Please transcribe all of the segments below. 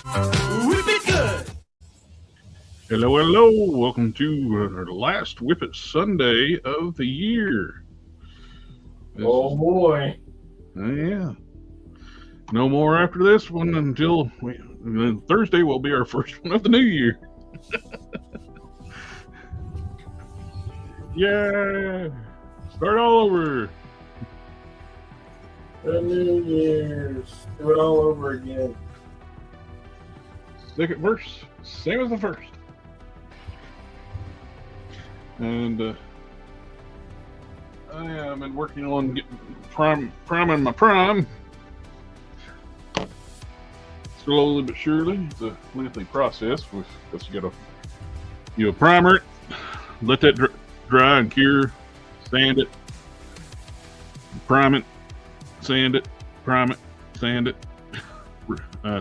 Whip it good. Hello, hello. Welcome to our last WIP IT Sunday of the year. Oh boy. Yeah. No more after this one until Thursday will be our first one of the new year. Yeah. Start all over. The New Year's. Do it all over again. Second verse, same as the first. And I've been working on getting priming my prime. Slowly but surely. It's a lengthy process because you got to primer it, let that dry and cure, sand it, prime it, sand it, prime it, sand it,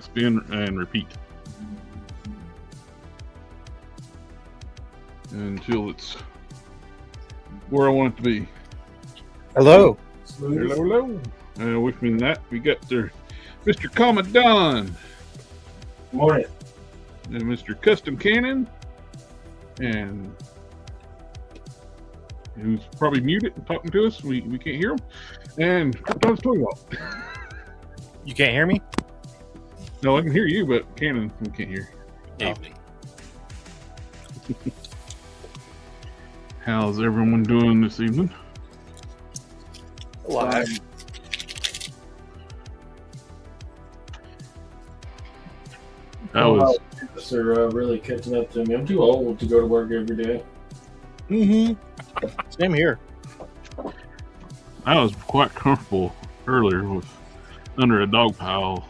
spin and repeat until it's where I want it to be. Hello. Smooth. Hello. With me in that, we got there Mr. Commandant Morning. and Mr. Custom Cannon, and who's probably muted and talking to us. We can't hear him. And Krypton's Toy Walk. You can't hear me? No, I can hear you, but Cannon we can't hear. Evening. How's everyone doing this evening? Alive. Kids are really catching up to me. I'm too old to go to work every day. Mm-hmm. Same here. I was quite comfortable earlier with under a dog pile.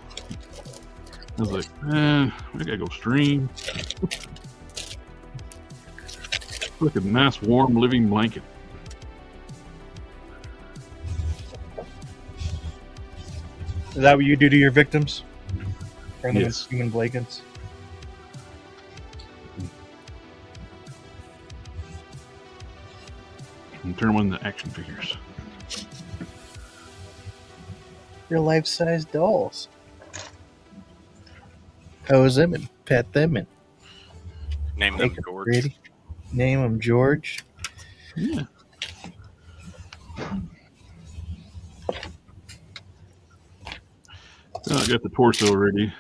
I was like, I gotta go stream. Look at a nice warm living blanket. Is that what you do to your victims? Turn them Yes. into human blankets? And turn them into action figures. They're life-size dolls. Pose them and pet them and Name them make them George. pretty. Name them George. Yeah. I got the torso ready.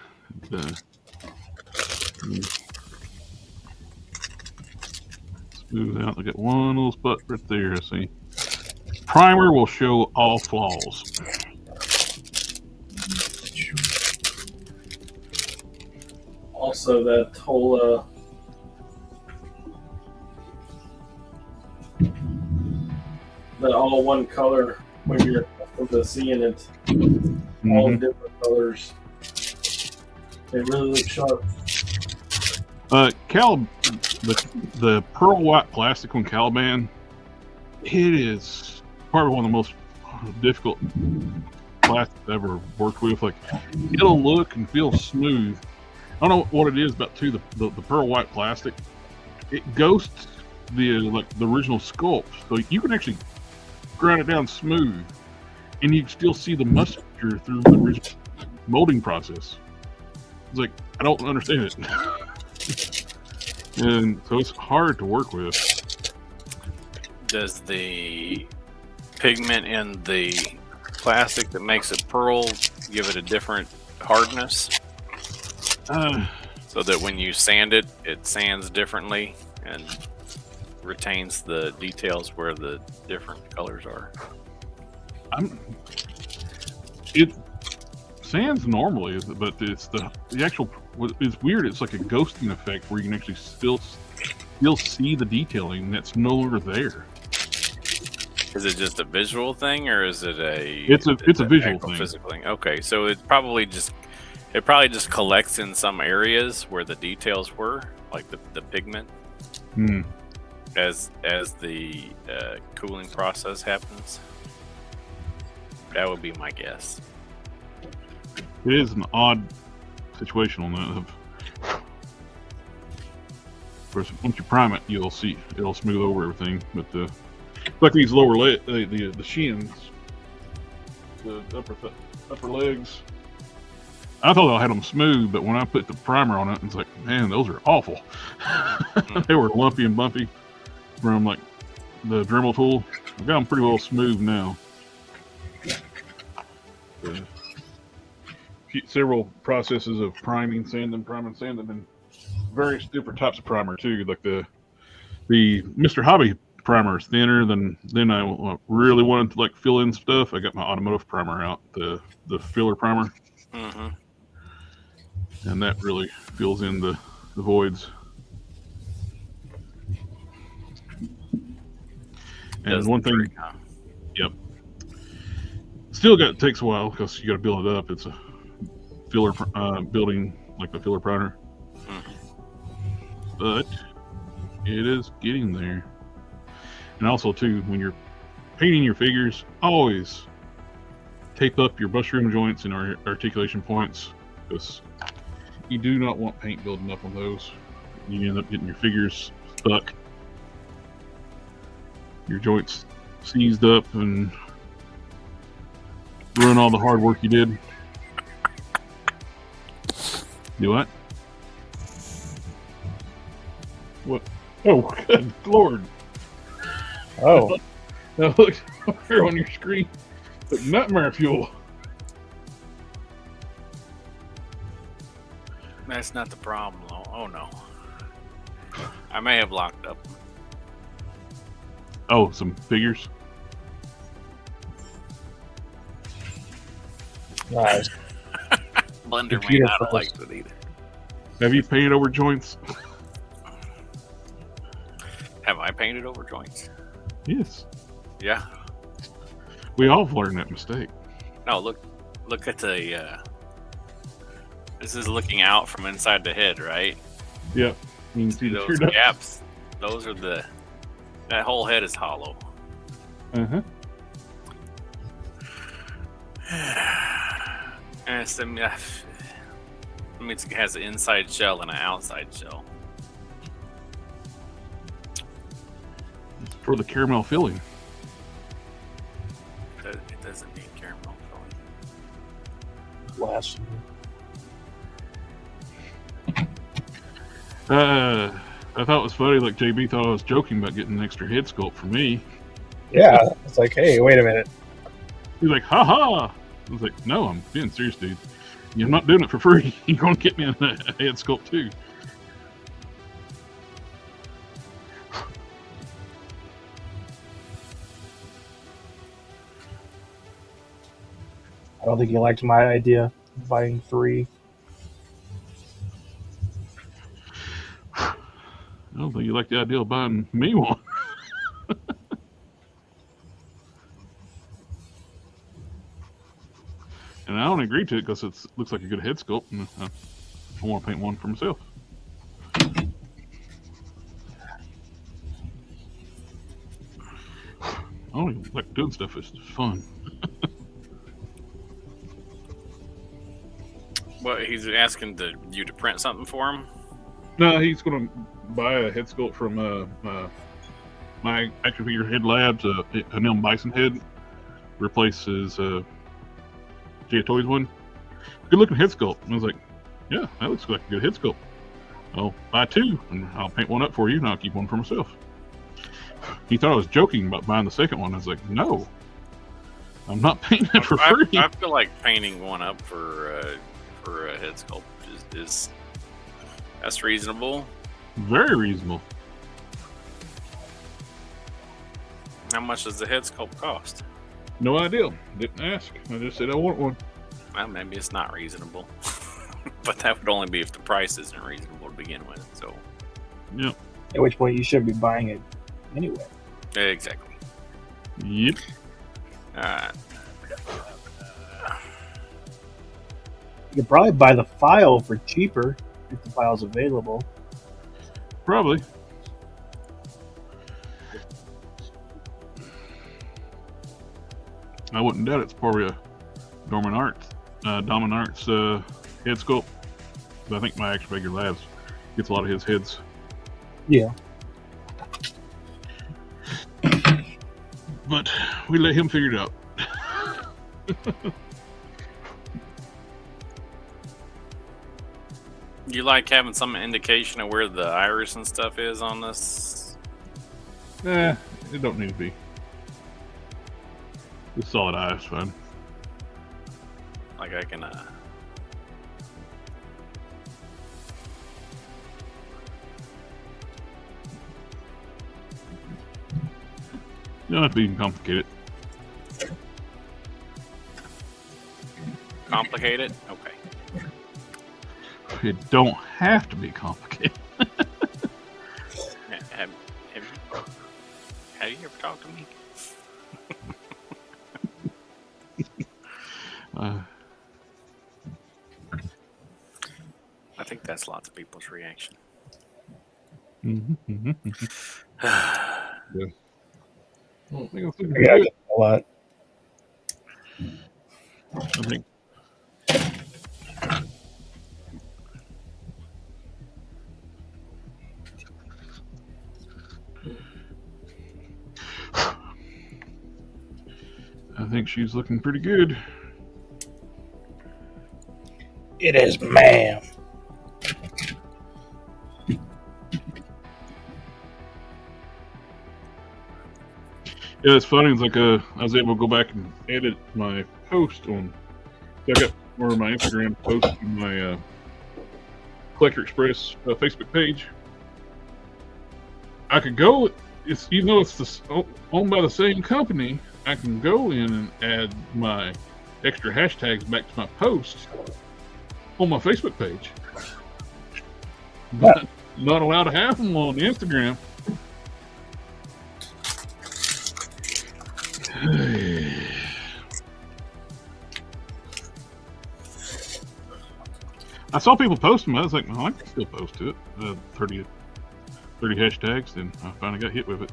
Smooth out. I got one little spot right there. I see. Primer will show all flaws. Also, that whole the all one color when you're accustomed to seeing it, all Mhm. different colors. They really look sharp. The pearl white plastic on Caliban, it is probably one of the most difficult plastics I've ever worked with. Like, it'll look and feel smooth. I don't know what it is about the pearl white plastic. It ghosts the original sculpt, so you can actually grind it down smooth, and you can still see the musculature through the original molding process. It's like, I don't understand it. And so it's hard to work with. Does the pigment in the plastic that makes it pearl give it a different hardness? So that when you sand it, it sands differently and retains the details where the different colors are. It sands normally, but it's the actual. It's weird. It's like a ghosting effect where you can actually still see the detailing that's no longer there. Is it just a visual thing, or is it a? It's a visual actual thing. physical thing. Okay, so it probably just collects in some areas where the details were, like the pigment, Hmm. as the cooling process happens. That would be my guess. It is an odd situation on that. Of course, once you prime it, you'll see it'll smooth over everything. But like these lower the shins, the upper legs, I thought I had them smooth, but when I put the primer on it, it's like, man, those are awful. They were lumpy and bumpy from like the Dremel tool. I got them pretty well smooth now. Several processes of priming, sanding, and various different types of primer too. Like the Mr. Hobby primer is thinner than I really wanted to like fill in stuff. I got my automotive primer out, the filler primer, and that really fills in the voids. And one thing, yep, still takes a while because you got to build it up. It's a filler building like the filler primer, but it is getting there. And also too, when you're painting your figures, always tape up your brushroom joints and articulation points, because you do not want paint building up on those. You end up getting your figures stuck, your joints seized up, and ruin all the hard work you did. Do what? What? Oh, good Lord. Oh. Now look here on your screen. Look, nightmare fuel. That's not the problem, though. Oh, no. I may have locked up. Oh, some figures. Nice. Blender may not have liked it either. Have you painted over joints? Have I painted over joints? Yes. Yeah. We all have learned that mistake. No, look at the. This is looking out from inside the head, right? Yep. You can see the Those tear ducts. gaps. Those are that whole head is hollow. Uh-huh. And it's, it has an inside shell and an outside shell. For the caramel filling. It doesn't need caramel filling. Last. I thought it was funny, like JB thought I was joking about getting an extra head sculpt for me. Yeah, it's like, hey, wait a minute. He's like, ha ha. I was like, no, I'm being serious, dude. You're not doing it for free. You're going to get me a head sculpt too. I don't think you liked my idea of buying 3. I don't think you like the idea of buying me one. And I only agreed to it because it looks like a good head sculpt, and I want to paint one for myself. I don't even like doing stuff. It's just fun. What, he's asking you to print something for him? No, he's going to buy a head sculpt from my action figure head labs, a Neil Bison head, replace his J Toys one. Good looking head sculpt. And I was like, yeah, that looks like a good head sculpt. I'll buy 2 and I'll paint one up for you and I'll keep one for myself. He thought I was joking about buying the second one. I was like, no, I'm not painting it for free. I feel like painting one up for a head sculpt is that's reasonable. Very reasonable. How much does the head sculpt cost? No idea. Didn't ask. I just said I want one. Well, maybe it's not reasonable. But that would only be if the price isn't reasonable to begin with. So, Yep. At which point you should be buying it anyway. exactly. Yep. You could probably buy the file for cheaper if the file's available. Probably. I wouldn't doubt it's probably a Dominarts head sculpt. But I think my action figure labs gets a lot of his heads. Yeah. But we let him figure it out. You like having some indication of where the iris and stuff is on this? Nah, it don't need to be. The solid eye is fine. Like I can. You don't have to be complicated. Complicate it? Okay. It don't have to be complicated. Have you ever talked to me? I think that's lots of people's reaction. Yeah. I think it's looking Yeah, good. a lot. I think. I think she's looking pretty good. It is, ma'am. Yeah, it's funny. It's like I was able to go back and edit my post on. I got more of my Instagram post on my Collector Express Facebook page. I could go. It's even though it's owned by the same company, I can go in and add my extra hashtags back to my post on my Facebook page. But not allowed to have them on Instagram. I saw people post them. I was like, well, I can still post to it. 30 hashtags, then I finally got hit with it.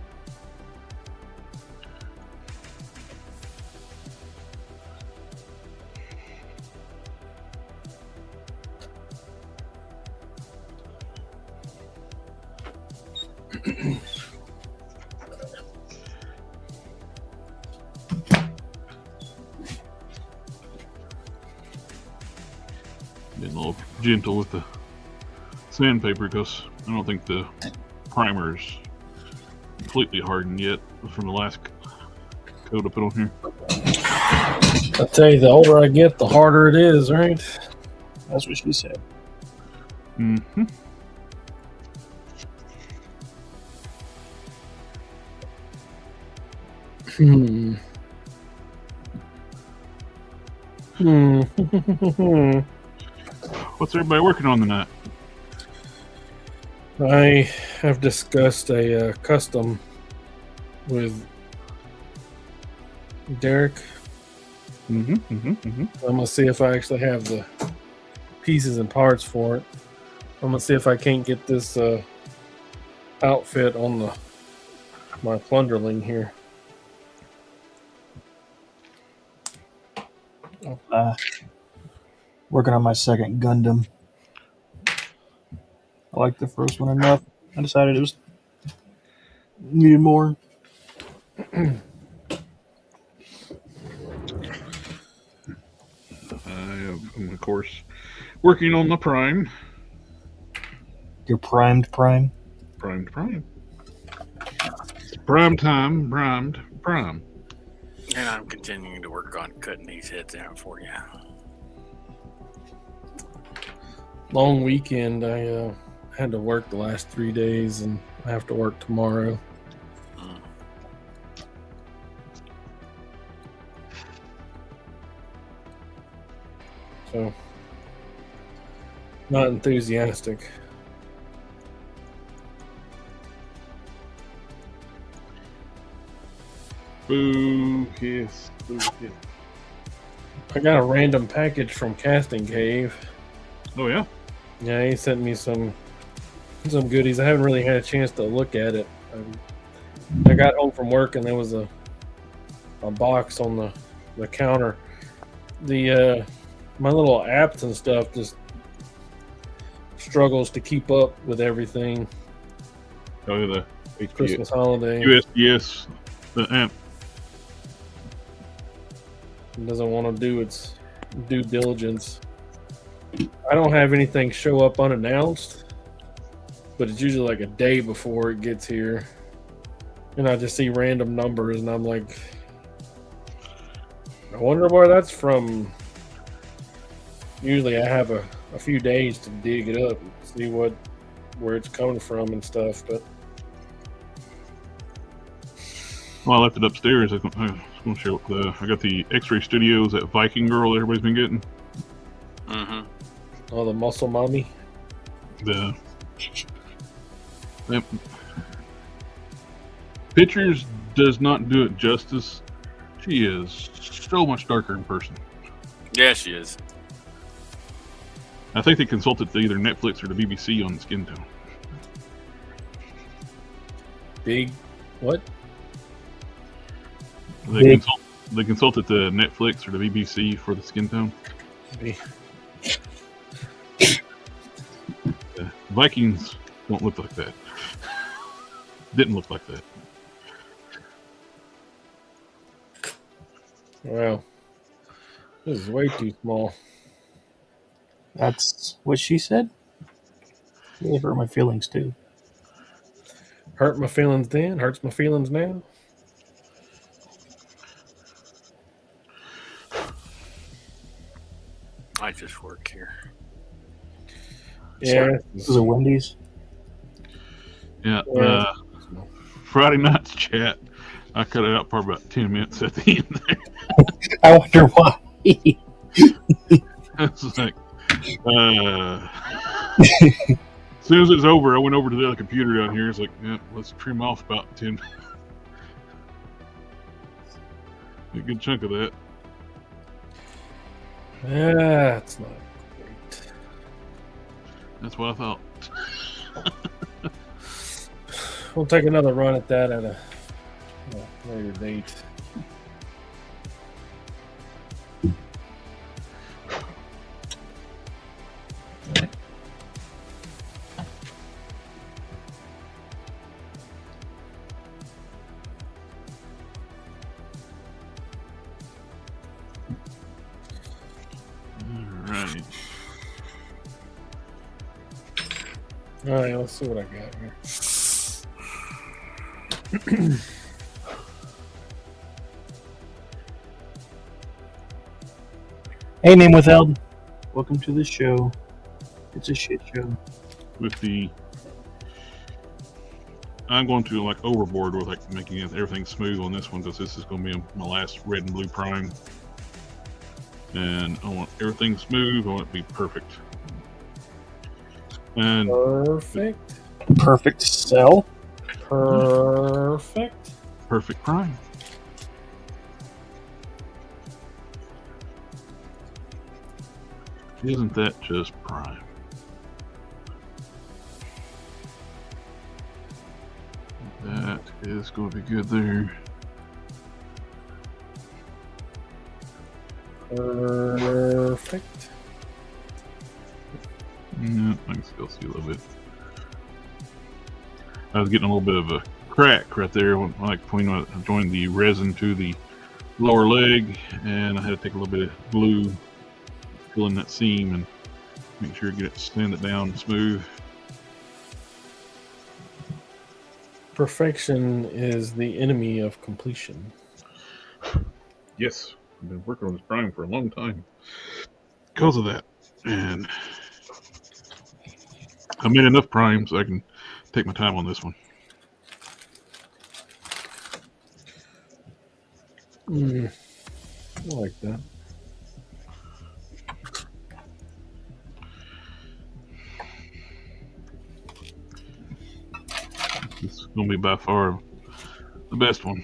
Getting a little gentle with the sandpaper because I don't think the primer is completely hardened yet from the last coat I put on here. I tell you, the older I get, the harder it is, right? That's what she said. Mm-hmm. What's everybody working on tonight? I have discussed a custom with Derek. I'm gonna see if I actually have the pieces and parts for it. I'm gonna see if I can't get this outfit on my plunderling here. Working on my second Gundam. I liked the first one enough. I decided it was needed more. I am, of course, working on the Prime. Your primed prime. Primed Prime. Prime time, primed Prime. And I'm continuing to work on cutting these heads out for you. Long weekend. I had to work the last 3 days, and I have to work tomorrow. So, not enthusiastic. Boo, kiss, boo, kiss. I got a random package from Casting Cave. Oh, yeah? Yeah, he sent me some goodies. I haven't really had a chance to look at it. I got home from work and there was a box on the counter. The my little apps and stuff just struggles to keep up with everything. Oh, yeah, the Christmas holiday. USDS, the amp. It doesn't want to do its due diligence. I don't have anything show up unannounced, but it's usually like a day before it gets here. And I just see random numbers, and I'm like, I wonder where that's from. Usually I have a few days to dig it up and see where it's coming from and stuff, but Well, I left it upstairs. I was going to show I got the X-Ray Studios, that Viking girl that everybody's been getting. Mm-hmm. oh, the muscle mommy. The pictures does not do it justice. She is so much darker in person. Yeah, she is. I think they consulted to either Netflix or the BBC on the skin tone. Big what? They consulted to Netflix or the BBC for the skin tone. Big. Vikings don't look like that. Didn't look like that. Wow. This is way too small. That's what she said. Really hurt my feelings too. Hurt my feelings then, hurts my feelings now. I just work here. Yeah. This is a Wendy's. Yeah. Yeah. Friday night's chat. I cut it out for about 10 minutes at the end there. I wonder why. It's like, as soon as it's over, I went over to the other computer down here. It's like, yeah, let's trim off about 10. A good chunk of that. That's not great. That's what I thought. We'll take another run at that at a later date. Alright. All right, let's see what I got here. Hey, Name Withheld. Welcome to the show. It's a shit show. With the, I'm going to like overboard with like making everything smooth on this one because this is going to be my last red and blue prime, and I want everything smooth. I want it to be perfect. And Perfect. Perfect sell. Perfect. perfect prime. Isn't that just prime? That is going to be good there. Perfect. Yeah, I can still see a little bit. I was getting a little bit of a crack right there when I joined the resin to the lower leg, and I had to take a little bit of glue, fill in that seam, and make sure you sand it down smooth. Perfection is the enemy of completion. Yes, I've been working on this prime for a long time because of that, and I made enough prime so I can take my time on this one. I like that. This is going to be by far the best one.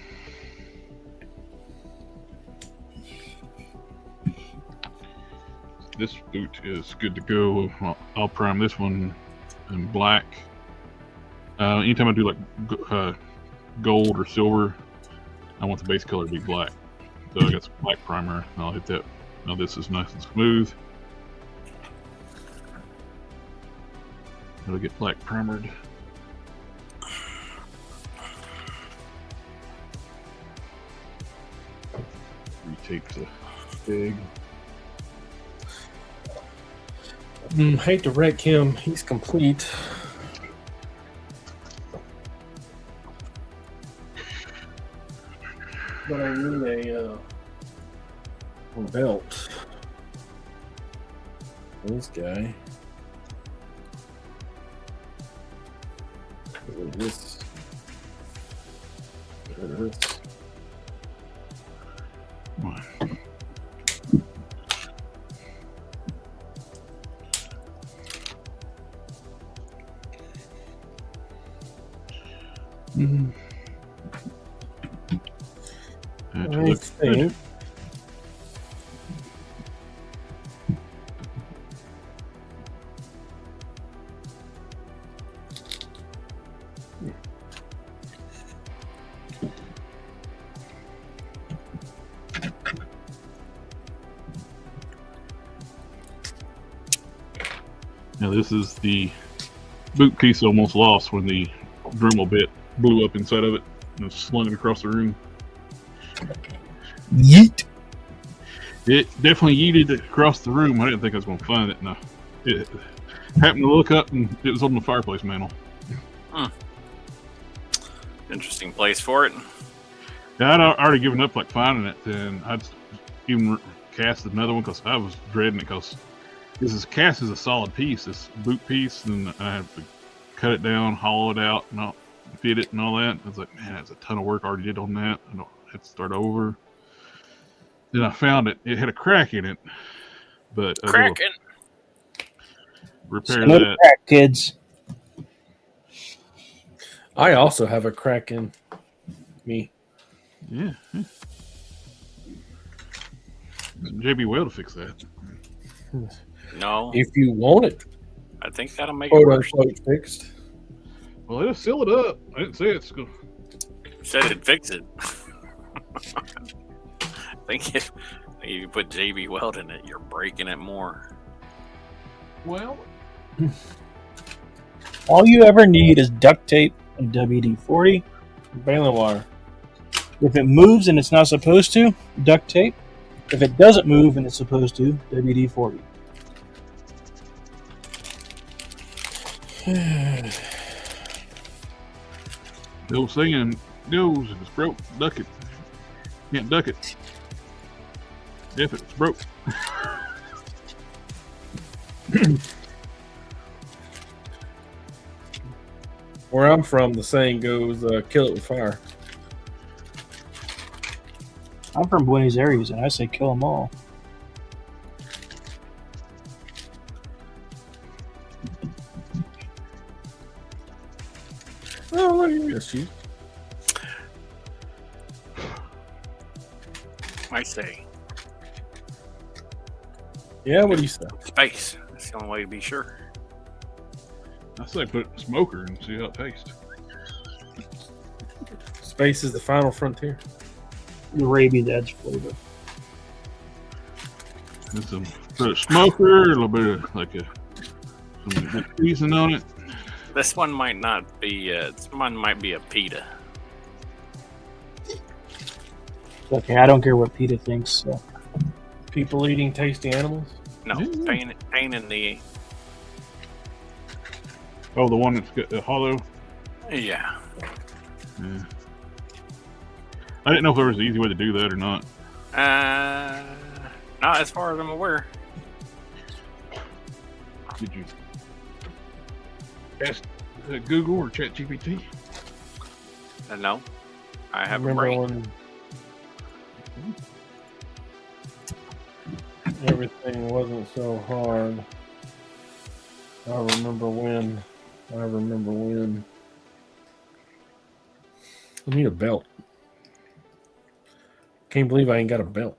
This boot is good to go. I'll prime this one in black. Anytime I do like gold or silver, I want the base color to be black. So I got some black primer, and I'll hit that. Now this is nice and smooth. It'll get black primered. Retape the pig. Hate to wreck him. He's complete. But I need a belt. This guy. Look at this. Look at this. Mm-hmm. I think. Now this is the boot piece almost lost when the Dremel bit blew up inside of it and slung it across the room. Yeet. It definitely yeeted it across the room. I didn't think I was going to find it. No, it happened to look up and it was on the fireplace mantle. Interesting place for it. Yeah, I'd already given up like finding it, and I'd even cast another one because I was dreading it because this is cast as a solid piece, this boot piece, and I had to cut it down, hollow it out, and fit it and all that. I was like, man, that's a ton of work I already did on that. I don't have to start over. Then I found it. It had a crack in it, but I was able to Cracking. repair No that. crack, kids. I also have a crack in me. Yeah. JB Whale to fix that. No, If you want it, I think that'll make it quote worse. unquote, fixed. Well, it'll seal it up. I didn't say it's good. Said it'd fix it. I think if you put JB Weld in it, you're breaking it more. Well, All you ever need is duct tape and WD-40. Baling wire. If it moves and it's not supposed to, duct tape. If it doesn't move and it's supposed to, WD-40. the old saying goes, if it's broke, duck it. Can't duck it. If it's broke. Where I'm from, the saying goes, kill it with fire. I'm from Buenos Aires, and I say kill them all. Oh, look at this. You. I say Yeah, what do you say? space. That's the only way to be sure. I say put it in a smoker and see how it tastes. Space is the final frontier. The rabies adds flavor. Put some put a smoker, a little bit of like some good seasoning on it. This one might not be. This one might be a pita. Okay, I don't care what PETA thinks. So. People eating tasty animals. No, Yeah. pain in the. Oh, the one that's got hollow. Yeah. Yeah. I didn't know if there was an easy way to do that or not. Not as far as I'm aware. Did you ask Google or ChatGPT? No, I have a Remember brain. when everything wasn't so hard? I remember when. I need a belt. Can't believe I ain't got a belt.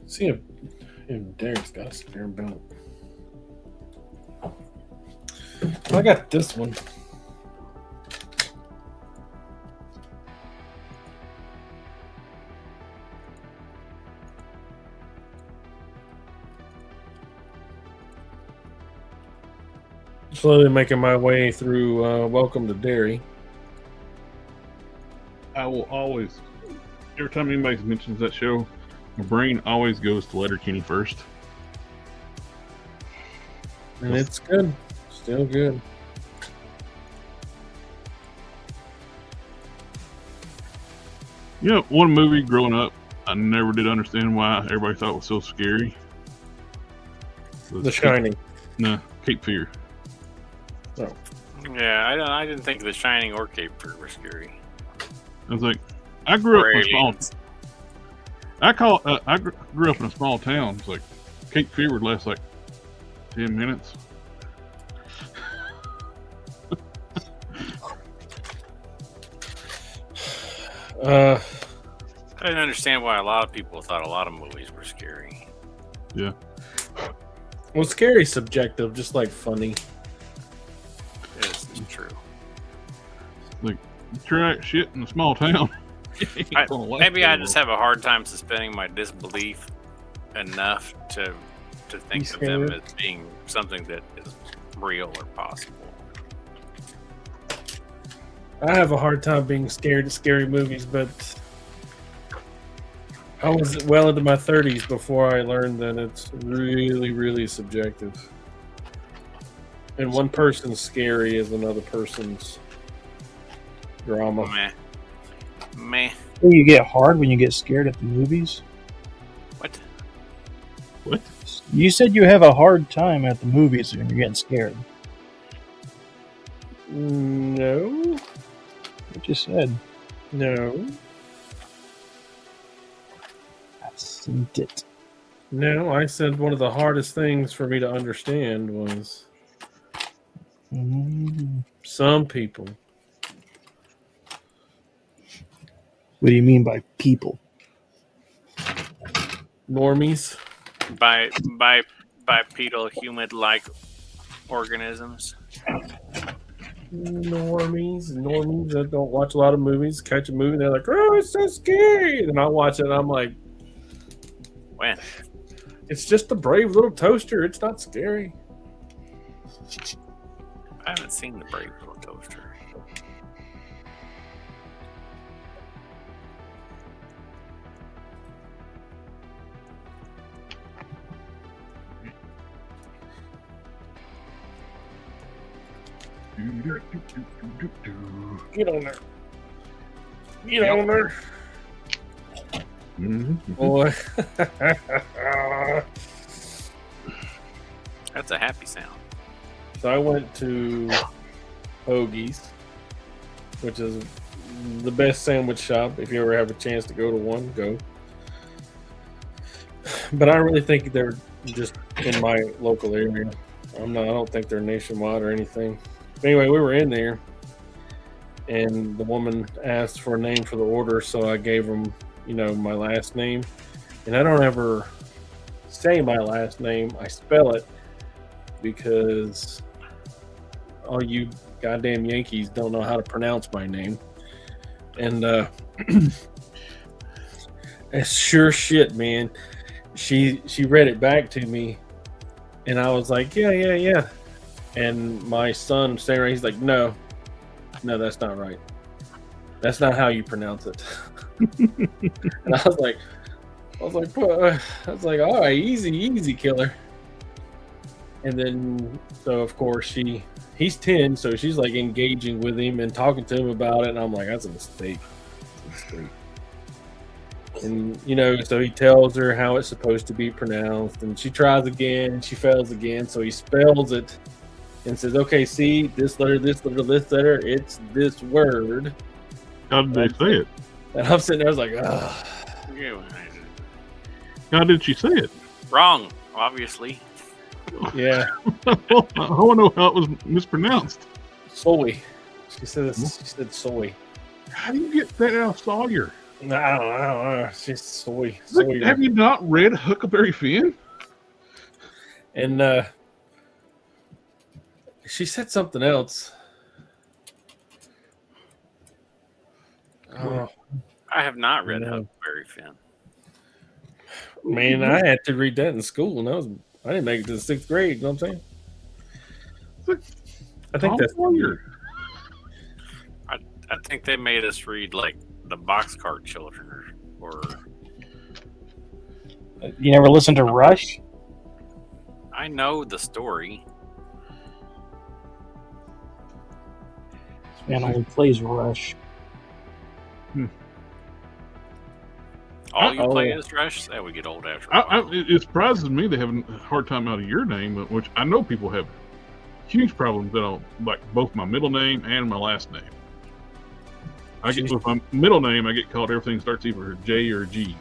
See if Derek's got a spare belt. I got this one. Slowly making my way through Welcome to Derry. I will always, every time anybody mentions that show, my brain always goes to Letterkenny first. And it's good. Still good. You know, one movie growing up, I never did understand why everybody thought it was so scary. The Shining. Cape Fear. Yeah, I didn't think The Shining or Cape Fear were scary. I was like, I grew up Or in a small. aliens. I grew up in a small town. It's like Cape Fear would last like 10 minutes. I didn't understand why a lot of people thought a lot of movies were scary. Yeah. Well, scary is subjective, just like funny. It's true. Like, you try that shit in a small town. Maybe I just have a hard time suspending my disbelief enough to think of them as being something that is real or possible. I have a hard time being scared of scary movies, but I was well into my 30s before I learned that it's really, really subjective. And one person's scary is another person's drama. Meh. You get hard when you get scared at the movies? What? You said you have a hard time at the movies when you're getting scared. No. What you said? No. I seen it. No, I said one of the hardest things for me to understand was some people. What do you mean by people? Normies. Bipedal human-like organisms. Normies that don't watch a lot of movies, catch a movie, they're like, oh, it's so scary. And I watch it and I'm like, When? it's just a brave little toaster. It's not scary. I haven't seen The Brave Little Toaster. Get on there. Get on there. Boy. That's a happy sound. So I went to Hoagie's, which is the best sandwich shop. If you ever have a chance to go to one, go. But I really think they're just in my local area. I don't think they're nationwide or anything. But anyway, we were in there, and the woman asked for a name for the order, so I gave them, my last name. And I don't ever say my last name. I spell it because all you goddamn Yankees don't know how to pronounce my name. And it's sure shit, man. She read it back to me, and I was like, yeah. And my son Sarah, he's like, no, that's not right. That's not how you pronounce it. And I was like, all right, easy, killer. And then, so of course he's 10, so she's like engaging with him and talking to him about it, and I'm like, that's a mistake. And so he tells her how it's supposed to be pronounced, and she tries again, and she fails again, so he spells it and says, okay, see, this letter, it's this word. How did they say it? And I'm sitting there, I was like, ugh. How did she say it? Wrong, obviously. Yeah. I want to know how it was mispronounced. Soy. She said soy. How do you get that out of Sawyer? I don't know. She's soy. Look, have you not read Huckleberry Finn? And she said something else. Oh, I have not read Huckleberry Finn. man, I had to read that in school, and I didn't make it to the 6th grade. You know what I'm saying? I think that's Sawyer. I think they made us read like the Boxcar Children or You never listened to Rush? I know the story. This man only plays Rush. All you play is Rush? That would get old after a while. It surprises me they have a hard time out of your name, which I know people have huge problems that I'll like both my middle name and my last name. I get with my middle name, I get called everything starts either J or G.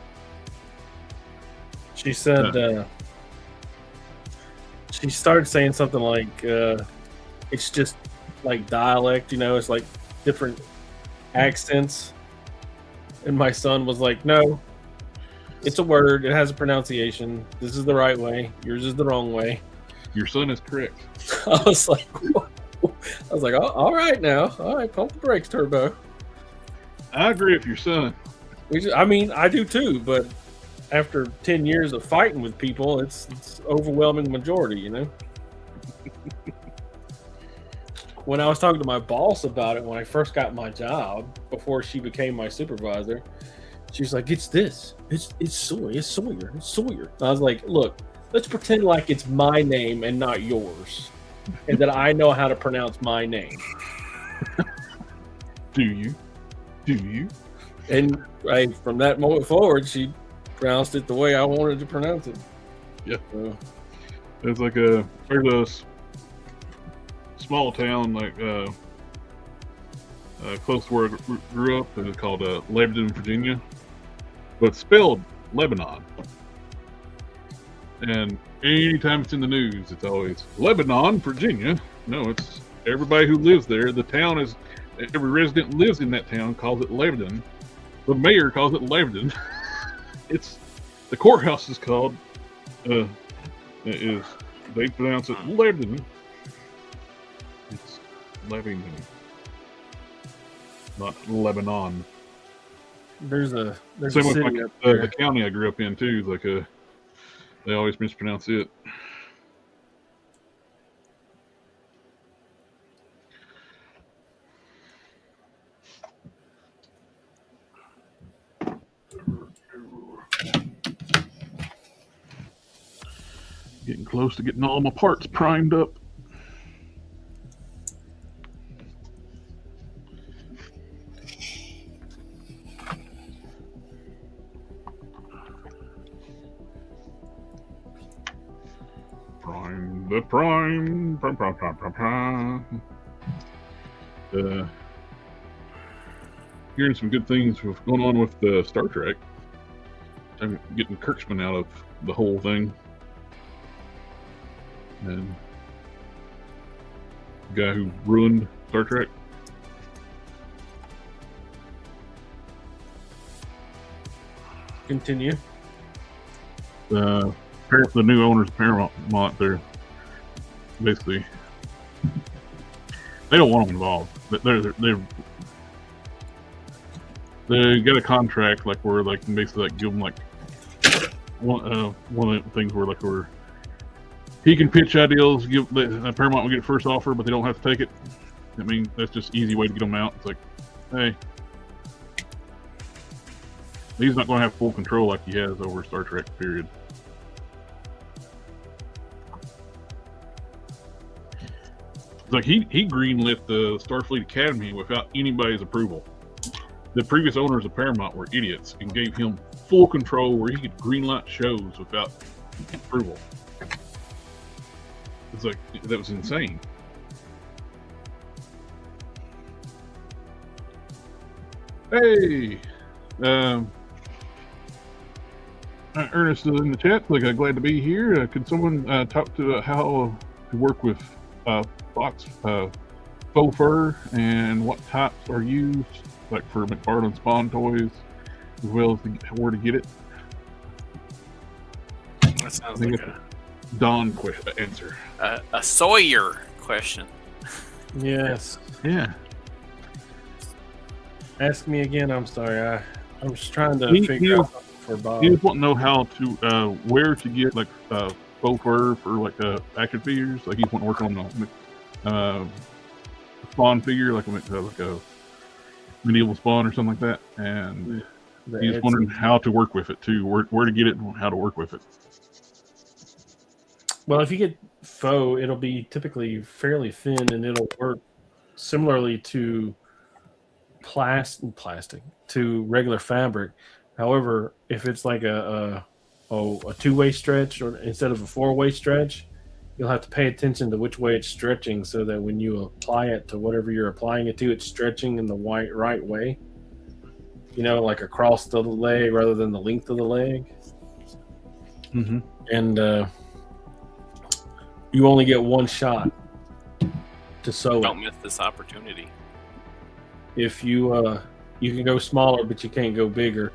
She said she started saying something like it's just like dialect, it's like different accents. And my son was like, "No, it's a word. It has a pronunciation. This is the right way. Yours is the wrong way." Your son is correct. I was like, "Whoa." Oh, all right now. All right, pump the brakes, Turbo. I agree with your son. I do too, but after 10 years of fighting with people, it's overwhelming majority, When I was talking to my boss about it when I first got my job, before she became my supervisor, she was like, "It's this. It's Sawyer. It's Sawyer. It's Sawyer." And I was like, "Look, let's pretend like it's my name and not yours, and that I know how to pronounce my name." Do you? And from that moment forward, she pronounced it the way I wanted to pronounce it. Yeah. So, It's like there's a small town like close to where I grew up. It's called Lebanon, Virginia, but it's spelled Lebanon. And anytime it's in the news, it's always Lebanon, Virginia. No, it's everybody who lives there. The town is every resident who lives in that town calls it Lebanon. The mayor calls it Lebanon. It's the courthouse is called. They pronounce it Lebanon. It's Lebanon, not Lebanon. there's a Same with city up there. the county I grew up in too. Like they always mispronounce it. Getting close to getting all my parts primed up. Prime. Hearing some good things with going on with Star Trek. I'm getting Kurtzman out of the whole thing. And the guy who ruined Star Trek. Continue. The new owners of Paramount, they're basically they don't want them involved. They get a contract like where like basically like give them like one of the things where like where he can pitch ideas, Paramount will get first offer, but they don't have to take it. I mean, that's just easy way to get them out. It's like, hey, he's not going to have full control like he has over Star Trek, period. It's like he greenlit the Starfleet Academy without anybody's approval. The previous owners of Paramount were idiots and gave him full control where he could greenlight shows without approval. It's like, that was insane. Hey! Ernest is in the chat. Like, glad to be here. Could someone talk to how to work with Fox faux fur and what types are used, like for McFarlane Spawn toys, as well as where to get it? That sounds like a Don answer. A Sawyer question. Yes. Yeah. Ask me again. I'm sorry. I was trying to figure out something for Bob. You just want to know how to where to get like faux fur for like action figures. Like he's want to work on spawn figure, like a medieval spawn or something like that, and he's wondering how to work with it too, where to get it and how to work with it. Well, if you get faux, it'll be typically fairly thin, and it'll work similarly to plastic to regular fabric. However, if it's like a two-way stretch or instead of a four-way stretch, you'll have to pay attention to which way it's stretching so that when you apply it to whatever you're applying it to, it's stretching in the right way. You know, like across the leg rather than the length of the leg. Mm-hmm. And you only get one shot to sew it. Don't miss this opportunity. If you can go smaller, but you can't go bigger.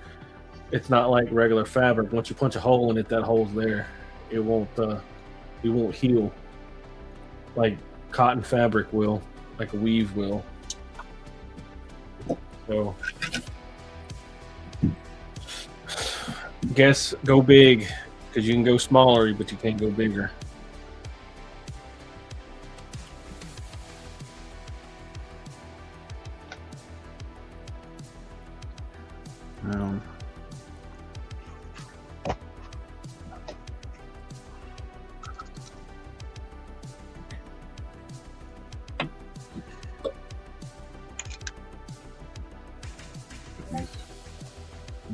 It's not like regular fabric. Once you punch a hole in it, that hole's there. It won't heal like cotton fabric will, like a weave will. So, guess go big because you can go smaller, but you can't go bigger.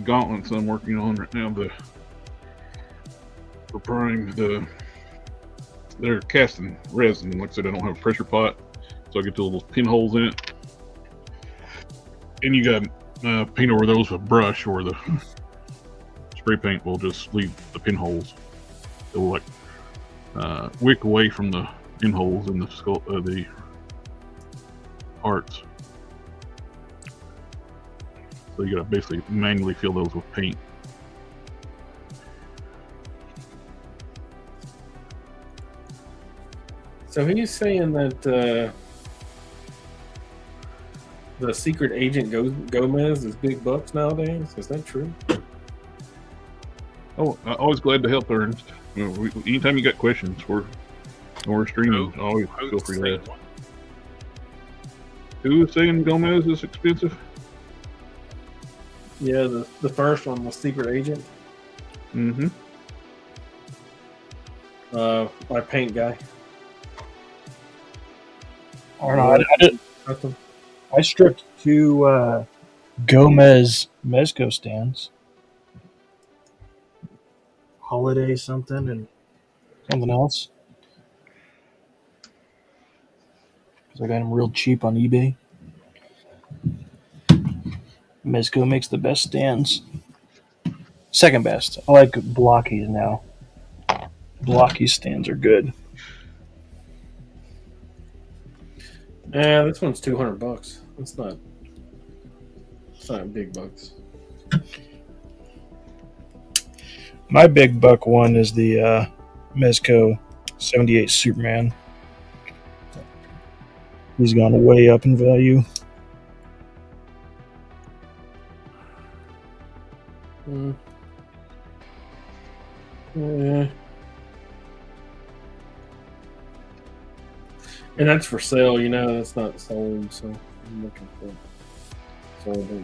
Gauntlets I'm working on right now, they're casting resin. Like I said, I don't have a pressure pot, so I get the little pinholes in it, and you got paint over those with a brush, or the spray paint will just leave the pinholes. It will like wick away from the pinholes in the skull, the parts. So you gotta basically manually fill those with paint. So he's saying that the secret agent Gomez is big bucks nowadays. Is that true? Oh, I'm always glad to help, Ernst. Anytime you got questions, we're streaming. Always feel free to ask. Who is saying Gomez is expensive? Yeah, the first one, the secret agent. Mm-hmm. My paint guy. Or no, I stripped 2 Gomez Mezco stands. Holiday something and something else. Because I got them real cheap on eBay. Mezco makes the best stands. Second best. I like Blockies now. Blocky stands are good. Yeah, this one's $200. It's not big bucks. My big buck one is the Mezco 78 Superman. He's gone way up in value. Yeah. And that's for sale, you know, that's not sold, so I'm looking for sold.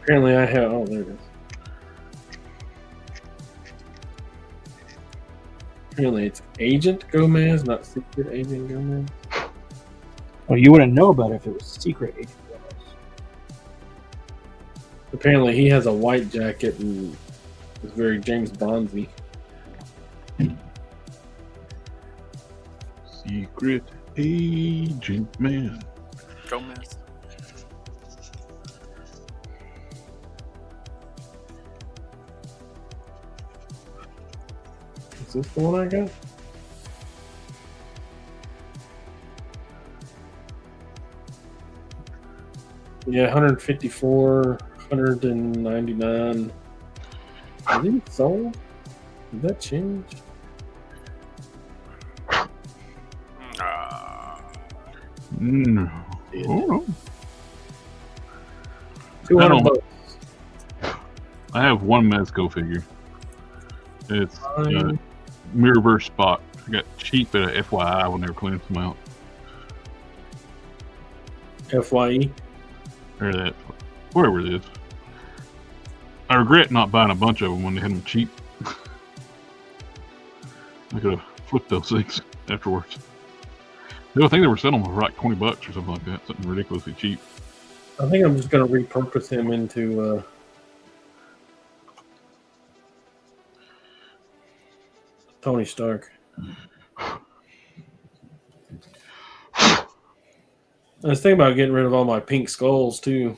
Apparently I have, oh, there it is. Apparently it's Agent Gomez, not Secret Agent Gomez. Well, you wouldn't know about it if it was Secret Agent Gomez. Apparently he has a white jacket and is very James Bondsy. Secret Agent Man. Gomez. Is this the one I got? Yeah, 154, 199. Are these sold? Did that change? No. Oh, no. $200 bucks. I have one Mezco figure. It's Fine. Mirrorverse Spot. I got cheap at a FYI when they were cleaning them out. FYE. Or that, whatever it is. I regret not buying a bunch of them when they had them cheap. I could have flipped those things afterwards. I think they were selling them for like $20 or something like that. Something ridiculously cheap. I think I'm just going to repurpose him into Tony Stark. I was thinking about getting rid of all my pink skulls too.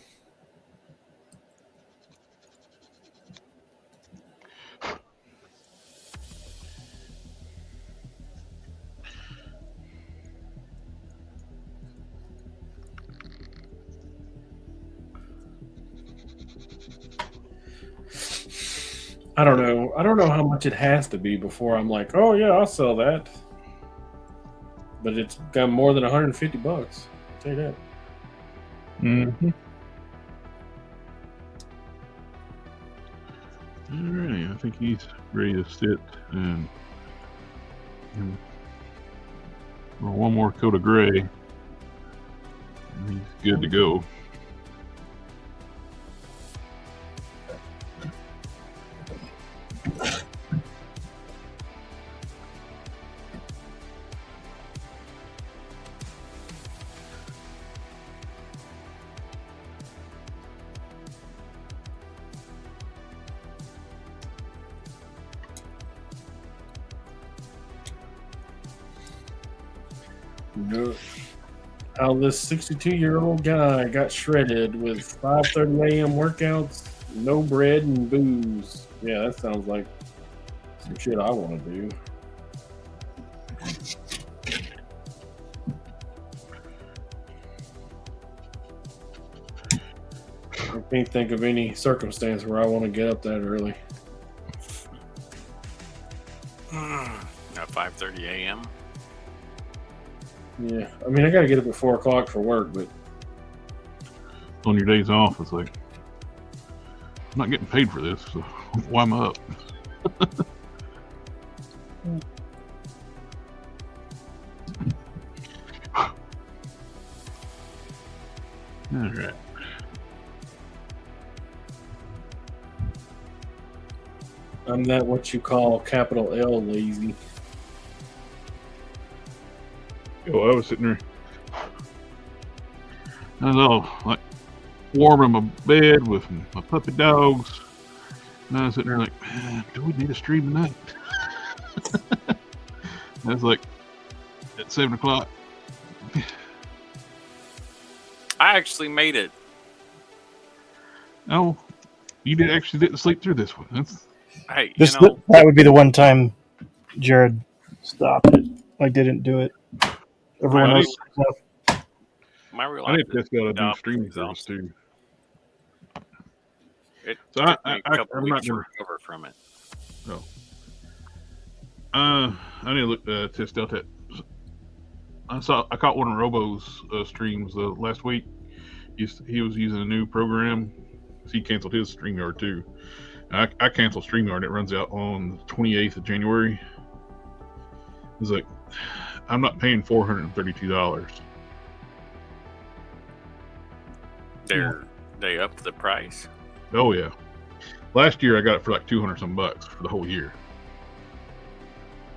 I don't know. I don't know how much it has to be before I'm like, oh yeah, I'll sell that. But it's got more than $150. I'll tell you that. Mm-hmm. Alright, I think he's ready to sit and one more coat of gray. And he's good to go. No. How this 62-year-old guy got shredded with 5:30 a.m. workouts, no bread and booze. Yeah, that sounds like some shit I want to do. I can't think of any circumstance where I want to get up that early. At 5:30 a.m. Yeah, I mean, I got to get up at 4 o'clock for work, but On your days off, it's like, I'm not getting paid for this, so why am I up? Alright. I'm that what you call capital L lazy. Oh, I was sitting there. I was all like warming my bed with my puppy dogs. And I was sitting there like, man, do we need a stream tonight? I was like, at 7 o'clock. I actually made it. Oh, you didn't sleep through this one. That's Hey, That would be the one time Jared stopped it. Like, didn't do it. Everyone Right. else. my real I life think that's got to do job streaming is service exhausting. too. It So took me a couple I'm weeks not to gonna. recover from it. I need to look test out that. I caught one of Robo's streams last week. He was using a new program. He canceled his StreamYard too. I canceled StreamYard. It runs out on the 28th of January. It's like, I'm not paying $432. They upped the price. Oh yeah. Last year I got it for like 200 some bucks for the whole year.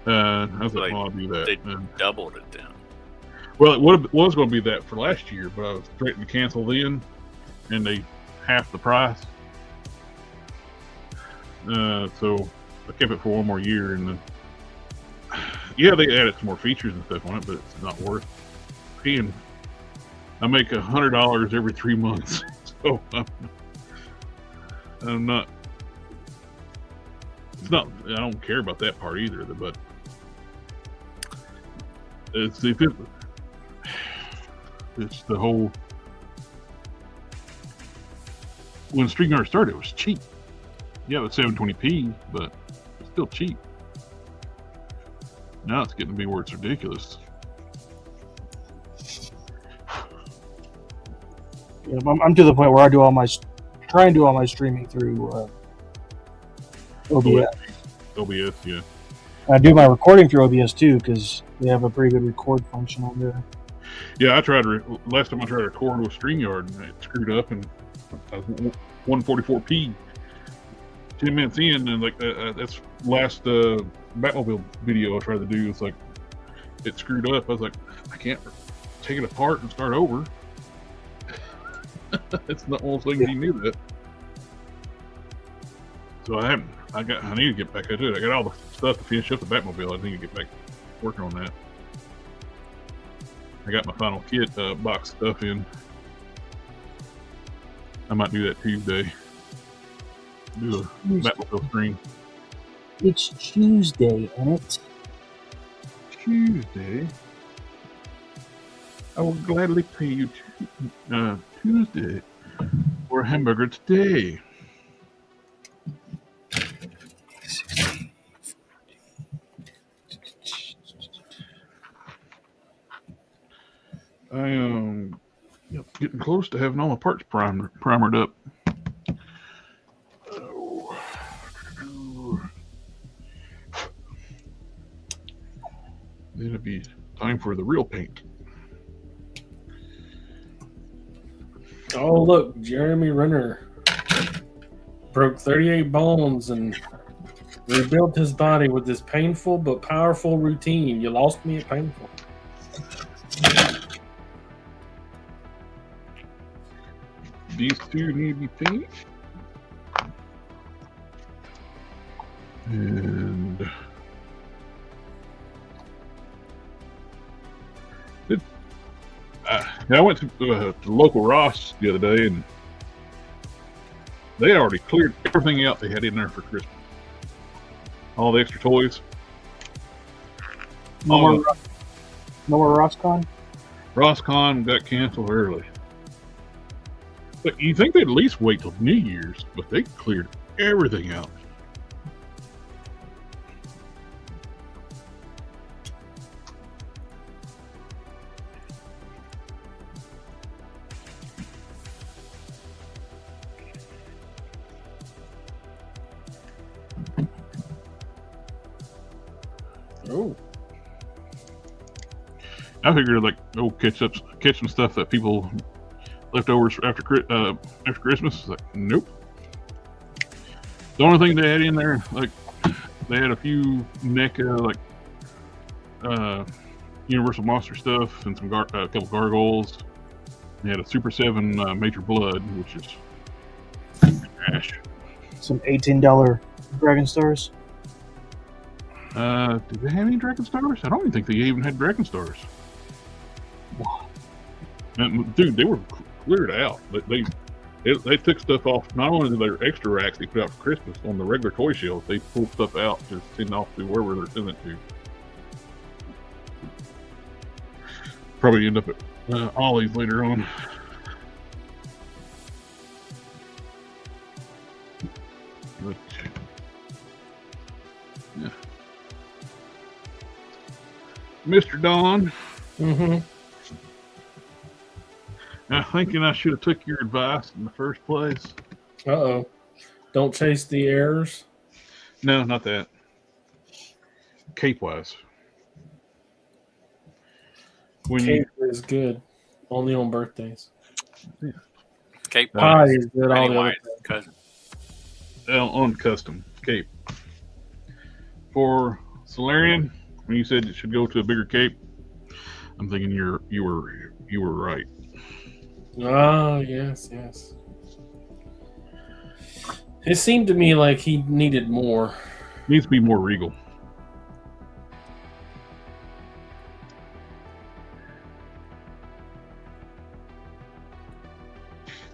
I was like, well, I'll do that. They doubled it then. Well, it was going to be that for last year, but I was threatening to cancel then, and they half the price. So I kept it for one more year, and then yeah, they added some more features and stuff on it, but it's not worth paying. I make $100 every 3 months, so I'm not. It's not. I don't care about that part either, but it's the whole. When StreamYard started, it was cheap. Yeah, it was 720p, but it's still cheap. Now it's getting to be where it's ridiculous. Yeah, I'm to the point where I do all my try and do all my streaming through OBS. OBS, yeah. I do my recording through OBS too because they have a pretty good record function on there. Yeah, I tried last time I tried to record with StreamYard and it screwed up and I was 144p 10 minutes in and like that's last Batmobile video I tried to do. It's like it screwed up. I was like, I can't take it apart and start over. It's not one of those things you knew that. So I need to get back into it. I got all the stuff to finish up the Batmobile. I need to get back working on that. I got my final kit box stuff in. I might do that Tuesday. Do a Batmobile stream. It's Tuesday, ain't it? Tuesday. I will gladly pay you Tuesday for a hamburger today. I am getting close to having all my parts primered up. Then it'll be time for the real paint. Oh, look, Jeremy Renner broke 38 bones and rebuilt his body with this painful but powerful routine. You lost me at painful. These two need to be painted. And I went to local Ross the other day, and they already cleared everything out they had in there for Christmas. All the extra toys. No more RossCon? RossCon got canceled early. But you think they'd at least wait till New Year's, but they cleared everything out. Oh. I figured like catch some stuff that people leftovers after Christmas. Like, nope. The only thing they had in there, like they had a few NECA Universal Monster stuff and some a couple gargoyles. They had a Super 7 Major Blood, which is trash. Some $18 Dragon Stars. Did they have any Dragon Stars? I don't even think they even had Dragon Stars. And, dude, they were cleared out. They took stuff off. Not only their extra racks they put out for Christmas on the regular toy shelves, they pulled stuff out to send off to wherever they're sending it to. Probably end up at Ollie's later on. But, yeah. Mr. Don. Mm-hmm. I'm thinking I should have took your advice in the first place. Uh-oh. Don't chase the errors. No, not that. Cape-wise. Cape is good. Only on birthdays. Yeah. Cape Pie Wise. is good. All the other Cousin. On custom cape. For Solarian, when you said it should go to a bigger cape, I'm thinking you were right. Oh, yes. It seemed to me like he needed more. Needs to be more regal.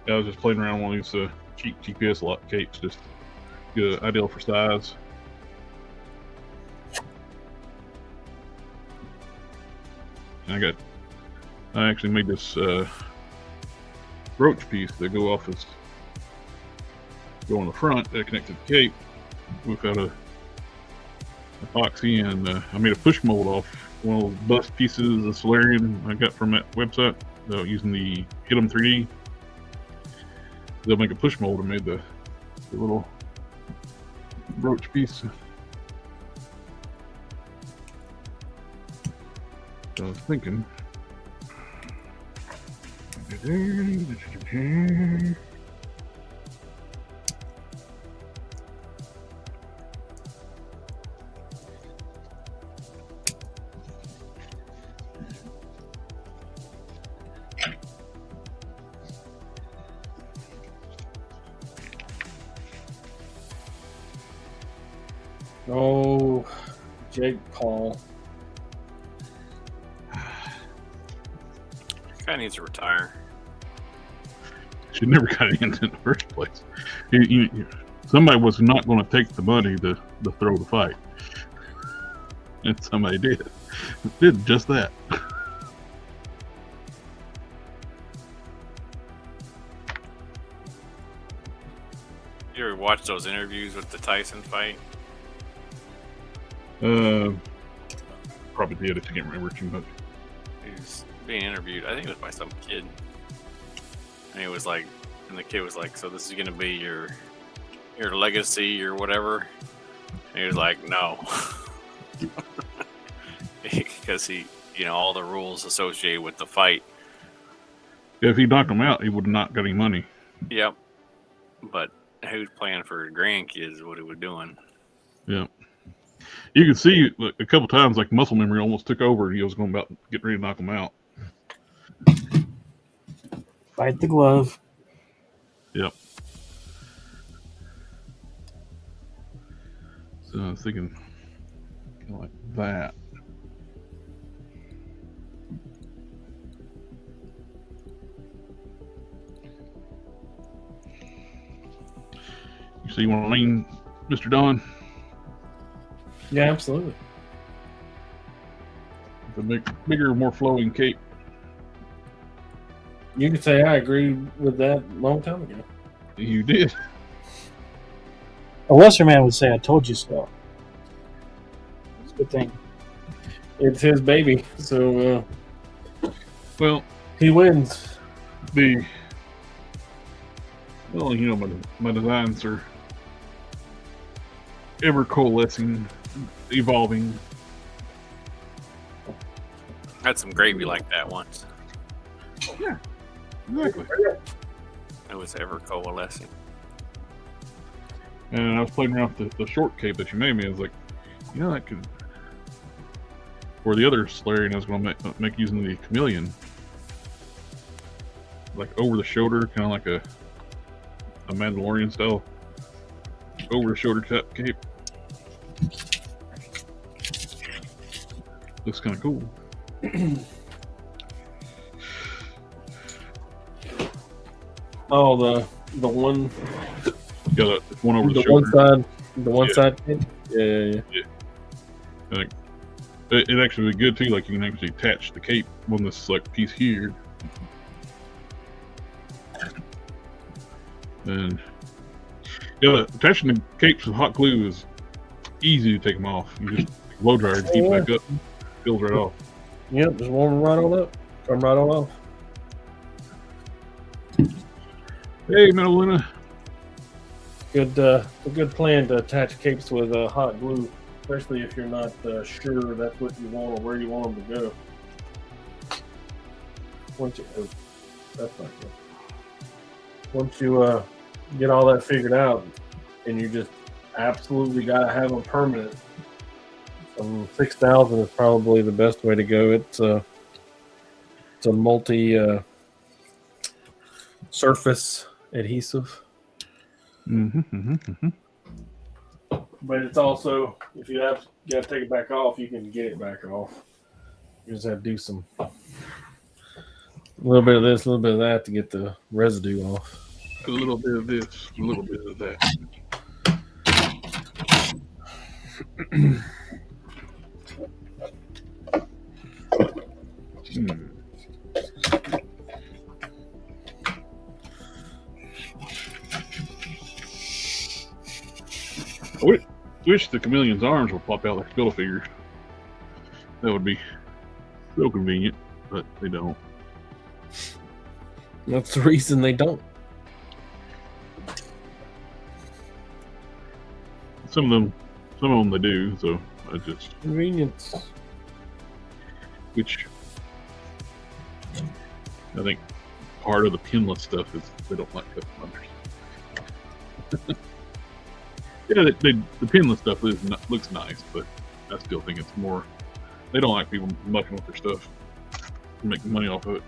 I was just playing around with one of these cheap GPS lock capes, just good, ideal for size. And I actually made this brooch piece that go on the front that connected to the cape without a epoxy, and I made a push mold off one of those bust pieces of Solarian I got from that website using the Hit 'em 3D. They'll make a push mold and made the little brooch piece. So I was thinking. Oh, Jake Paul. Guy needs to retire. She never got into it in the first place. Somebody was not going to take the money to throw the fight. And somebody did. Did just that. You ever watch those interviews with the Tyson fight? Probably did. I can't remember too much. He was being interviewed. I think it was by some kid. And he was like, and the kid was like, "So this is gonna be your legacy or whatever?" And he was like, "No," because he, all the rules associated with the fight. If he knocked him out, he would not got any money. Yep. But who's playing for grandkids? What he was doing? Yeah. You can see a couple times, like muscle memory almost took over, and he was going about getting ready to knock him out. Fight the glove. Yep. So I was thinking kind of like that. So you want to lean, Mr. Don? Yeah, absolutely. The bigger, more flowing cape. You could say I agree with that a long time ago. You did. A lesser man would say, "I told you so." It's a good thing. It's his baby, so Well, he wins. My designs are ever coalescing, evolving. Had some gravy like that once. Yeah, exactly. It was ever coalescing. And I was playing around with the short cape that you made me. I was like, that could. For the other Solarian, I was going to make using the chameleon, like over the shoulder, kind of like a Mandalorian style over the shoulder type cape. Looks kind of cool. Oh, the one, Got one over the the shoulder. one side, the one Yeah. side. Yeah. Like, it actually be good too. Like you can actually attach the cape on this like piece here, and attaching the capes with hot glue is easy to take them off. You just blow dryer and heat it back up, peels right off. Yep, just warm them right on up. Come right on off. Hey, Metalina. A good plan to attach capes with hot glue, especially if you're not sure that's what you want or where you want them to go. Once you get all that figured out, and you just absolutely got to have them permanent, 6,000 is probably the best way to go. It's a multi surface adhesive. But it's also, if you got to take it back off, you can get it back off. You just have to do a little bit of this, a little bit of that to get the residue off. A little bit of this, a little bit of that. I wish the chameleon's arms would pop out like Build-A-Figures. That would be real convenient, but they don't. That's the reason they don't. some of them they do. So I just Convenience. which I think part of the pinless stuff is they don't like custom unders. Yeah, the pinless stuff looks nice, but I still think it's more. They don't like people mucking with their stuff, making money off of it.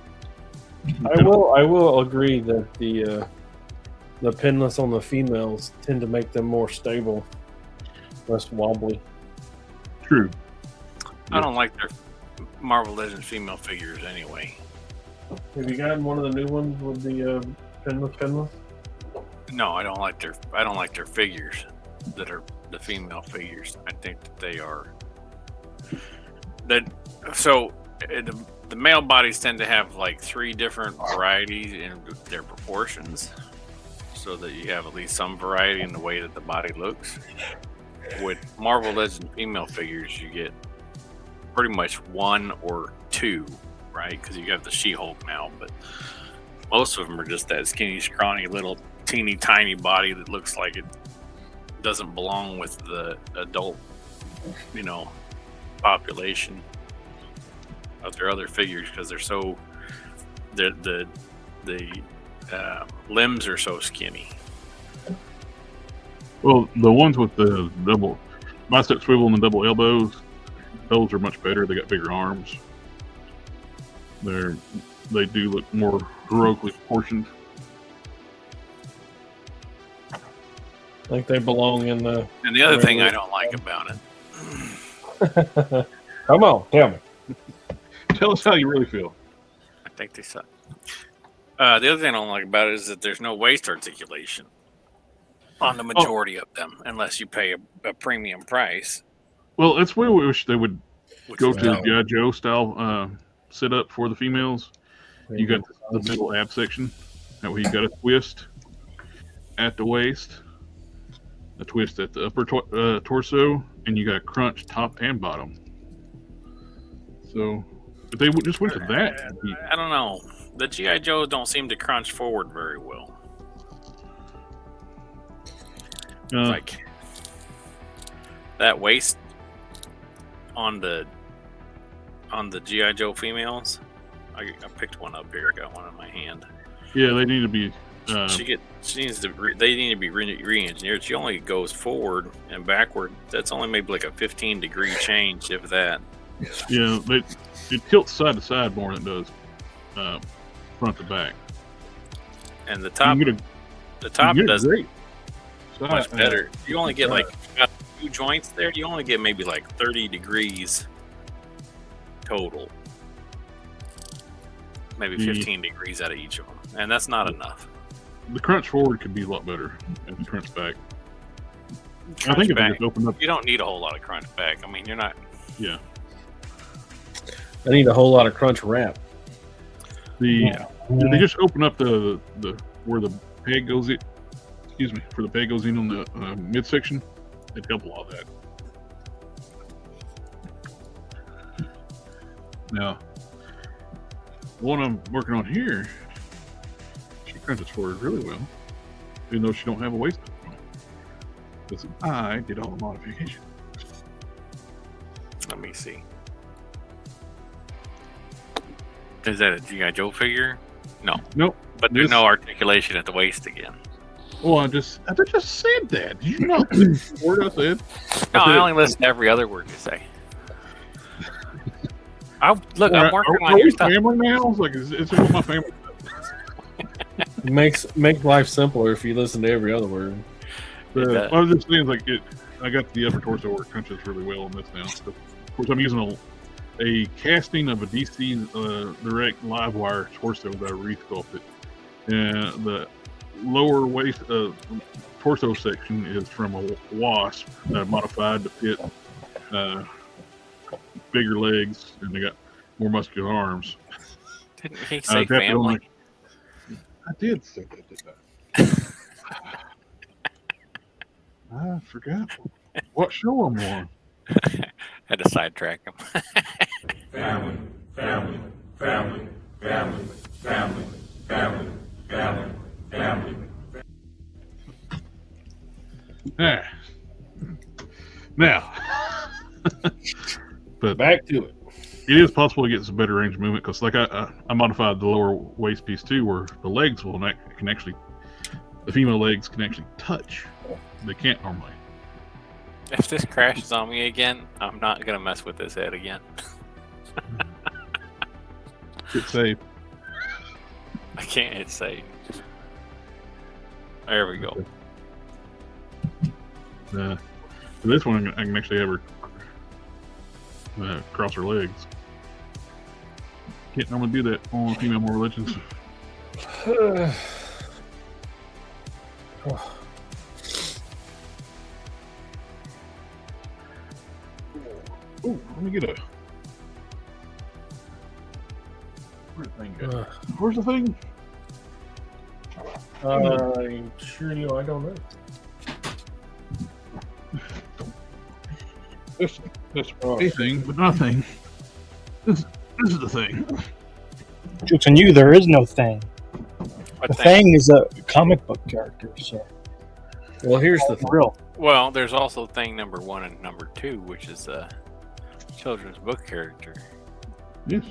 I will agree that the pinless on the females tend to make them more stable, less wobbly. True. I don't like their Marvel Legends female figures anyway. Have you gotten one of the new ones with the pinless? No, I don't like their figures that are the female figures. I think that they are the male bodies tend to have like 3 different varieties in their proportions, so that you have at least some variety in the way that the body looks. With Marvel Legends female figures, you get pretty much 1 or 2, right? Because you have the She-Hulk now, but most of them are just that skinny, scrawny, little teeny tiny body that looks like it doesn't belong with the adult, population of their other figures, because they're so the limbs are so skinny. Well, the ones with the double bicep swivel and the double elbows, those are much better. They got bigger arms. They do look more heroically proportioned. I think they belong in the. And the other thing I don't like about it. Come on, tell me. Tell us how you really feel. I think they suck. The other thing I don't like about it is that there's no waist articulation on the majority of them, unless you pay a premium price. Well, that's where we wish they would go to dope. G.I. Joe style setup for the females. You got the middle ab section. That way you got a twist at the waist, a twist at the upper torso, and you got a crunch top and bottom. So if they just went to that, I don't know. The G.I. Joes don't seem to crunch forward very well. Like that waist on the G.I. Joe females. I picked one up here. I got one in my hand. yeah, they need to be. They need to be re-engineered. She only goes forward and backward. That's only maybe like a 15-degree change, if that. Yeah, it tilts side to side more than it does front to back. And the top, does great. much better. You only get like a few joints there. You only get maybe like 30 degrees total. Maybe 15 degrees out of each of them, and that's not enough. The crunch forward could be a lot better than the crunch back. Crunch I think back, if they just open up, you don't need a whole lot of crunch back. I mean, you're not. yeah. I need a whole lot of crunch wrap. If they just open up the where the peg goes in, where the peg goes in on the midsection, it'd help a lot of that. Now, the one I'm working on here, she crunches forward really well, even though she don't have a waist. Because I did all the modification. Let me see. Is that a G.I. Joe figure? No. Nope. But there's no articulation at the waist again. Well, I just said that. Did you know the word I said? No, I only listen to every other word you say. I'm working on your stuff. Family now? It's like, it's what my family Makes life simpler if you listen to every other word. I was just saying, like, I got the upper torso where it crunches really well on this now. So, of course, I'm using a casting of a DC direct live wire torso that I resculpted. And the lower waist torso section is from a wasp modified to fit bigger legs, and they got more muscular arms. Didn't he say family? I did say that, didn't I? I forgot what show I'm on. Had to sidetrack him. Family, family, family, family, family, family, family, family. Ah, back to it. It is possible to get some better range of movement because, like, I modified the lower waist piece too, where the legs can actually, the female legs can actually touch. They can't normally. If this crashes on me again, I'm not gonna mess with this head again. Hit save. I can't hit save. There we go. For this one, I can actually have her cross her legs. Can't normally do that on female Mortal Legends. Ooh, let me get a. Where's the thing go? Where's the thing? I'm sure you. I don't know. That's a thing, but nothing. This is the thing. Jokes on you, there is no thing. What The thing? thing is a comic book character, so Well, here's the thing. real. Well, there's also thing number 1 and number 2, which is a children's book character. Yes.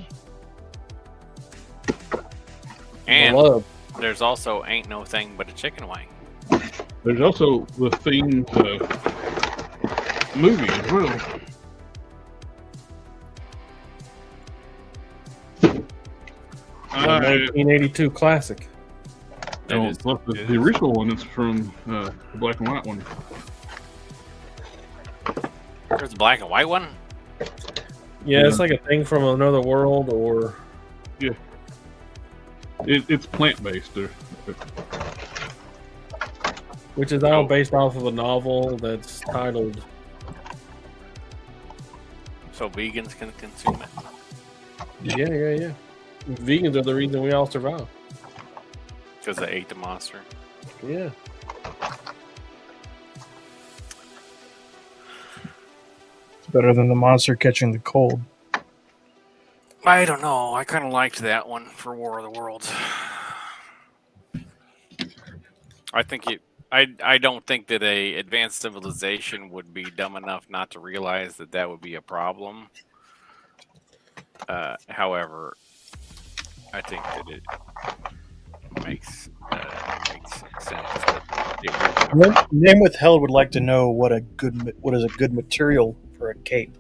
And Love. there's also ain't no thing but a chicken wing. There's also the thing movie as well. The 1982 classic. No, the original one is from the black and white one. There's the black and white one. Yeah, it's like a thing from another world, or It's plant based. which is all based off of a novel that's titled. So vegans can consume it. Yeah. Vegans are the reason we all survive. Because they ate the monster. Yeah. It's better than the monster catching the cold. I don't know. I kind of liked that one for War of the Worlds. I think it. I don't think that a advanced civilization would be dumb enough not to realize that that would be a problem. However, I think that it makes sense. Name Withheld would like to know what is a good material for a cape.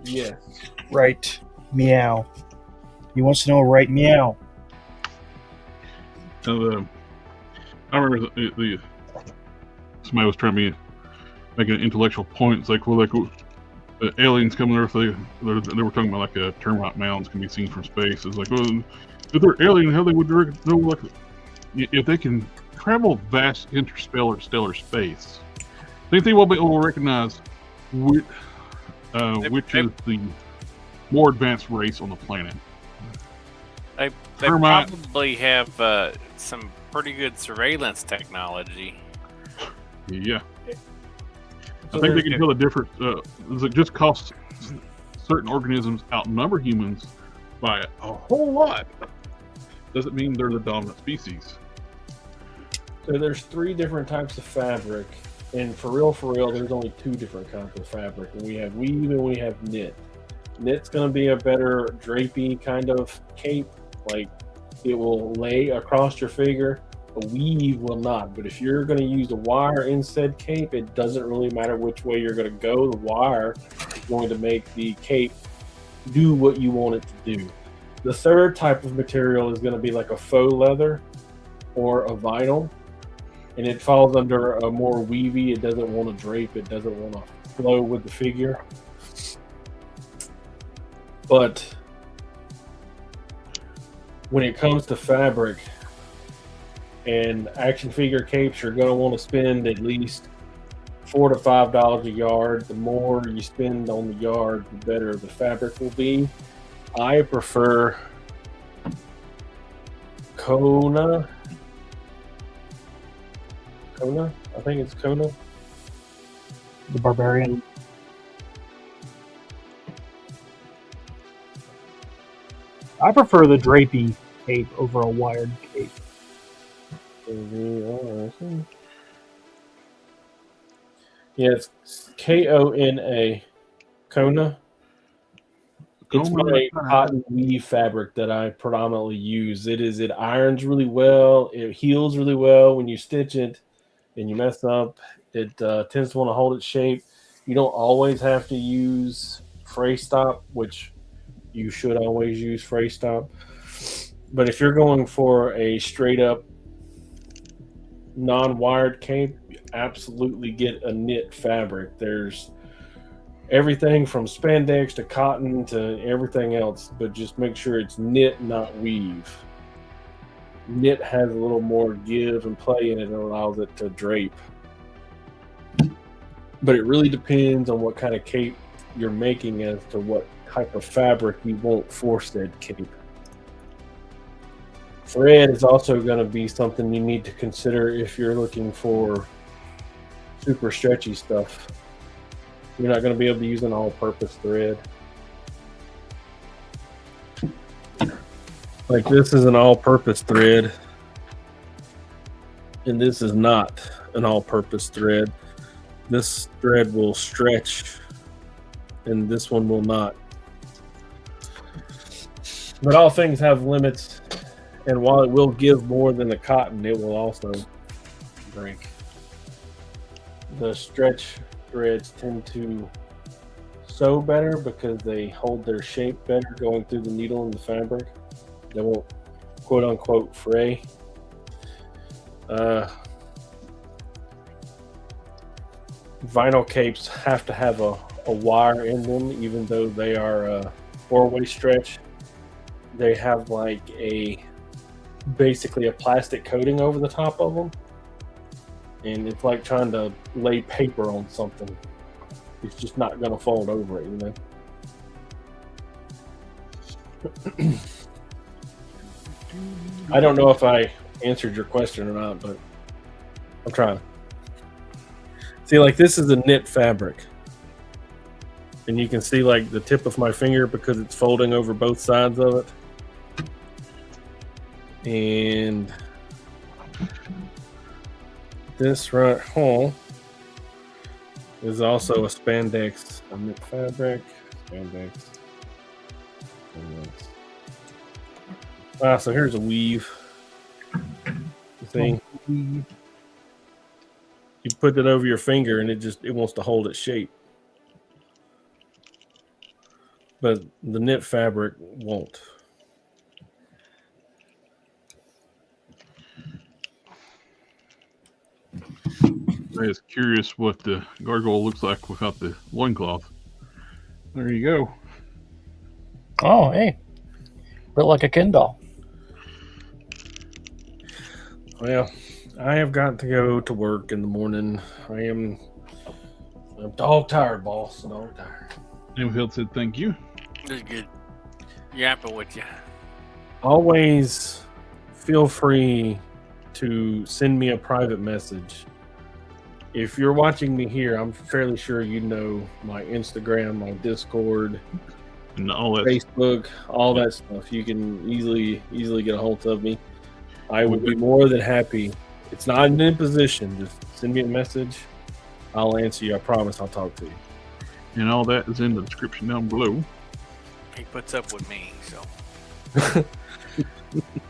Yes. Right, meow. He wants to know right meow. I remember somebody was trying to make an intellectual point. It's like, well, like the aliens coming to Earth, they were talking about like termite mounds can be seen from space. It's like, well, if they're alien, how they would know, like, if they can travel vast interstellar space, they will be able to recognize which is the more advanced race on the planet. They Termite. probably have some pretty good surveillance technology. Yeah. So I think they there's- can tell the difference. It just costs certain organisms outnumber humans by a whole lot. Doesn't mean they're the dominant species. So there's 3 different types of fabric, and for real, there's only 2 different kinds of fabric. We have weave and we have knit. Knit's going to be a better drapey kind of cape, like it will lay across your figure. A weave will not. But if you're going to use a wire in said cape, it doesn't really matter which way you're going to go. The wire is going to make the cape do what you want it to do. The third type of material is going to be like a faux leather or a vinyl, and it falls under a more weavy. It doesn't want to drape. It doesn't want to flow with the figure. But when it comes to fabric and action figure capes, you're going to want to spend at least $4 to $5 a yard. The more you spend on the yard, the better the fabric will be. I prefer Kona. I think it's Kona. The barbarian. I prefer the drapey cape over a wired cape. Yeah, it's Kona. Kona. It's my cotton weave fabric that I predominantly use. It irons really well. It heals really well when you stitch it and you mess up. It tends to want to hold its shape. You don't always have to use fray stop, which you should always use fray stop. But if you're going for a straight up non-wired cape, you absolutely get a knit fabric. There's everything from spandex to cotton to everything else, but just make sure it's knit, not weave. Knit has a little more give and play in it and allows it to drape. But it really depends on what kind of cape you're making as to what type of fabric you want for said cape. Thread is also going to be something you need to consider if you're looking for super stretchy stuff. You're not going to be able to use an all-purpose thread. Like this is an all-purpose thread, and this is not an all-purpose thread. This thread will stretch, and this one will not. But all things have limits, and while it will give more than the cotton, it will also break. The stretch threads tend to sew better because they hold their shape better going through the needle and the fabric. They won't quote unquote fray. Vinyl capes have to have a wire in them, even though they are four-way stretch. They have like basically a plastic coating over the top of them. And it's like trying to lay paper on something. It's just not going to fold over it, you know? I don't know if I answered your question or not, but I'm trying. See, like this is a knit fabric. And you can see like the tip of my finger because it's folding over both sides of it. And this right here is also a spandex knit fabric. Spandex. So here's a weave. See? You put it over your finger and it wants to hold its shape. But the knit fabric won't. I was curious what the gargoyle looks like without the loincloth. There you go. Oh, hey. Built like a Ken doll. Well, I have got to go to work in the morning. I'm dog tired, boss. Dog tired. Neilfield said thank you. That's good. Yapping with you. Always feel free to send me a private message. If you're watching me here, I'm fairly sure you know my Instagram, my Discord, And all that. Facebook, all that stuff. You can easily get a hold of me. I would be more than happy. It's not an imposition. Just send me a message. I'll answer you. I promise I'll talk to you. And all that is in the description down below. He puts up with me, so.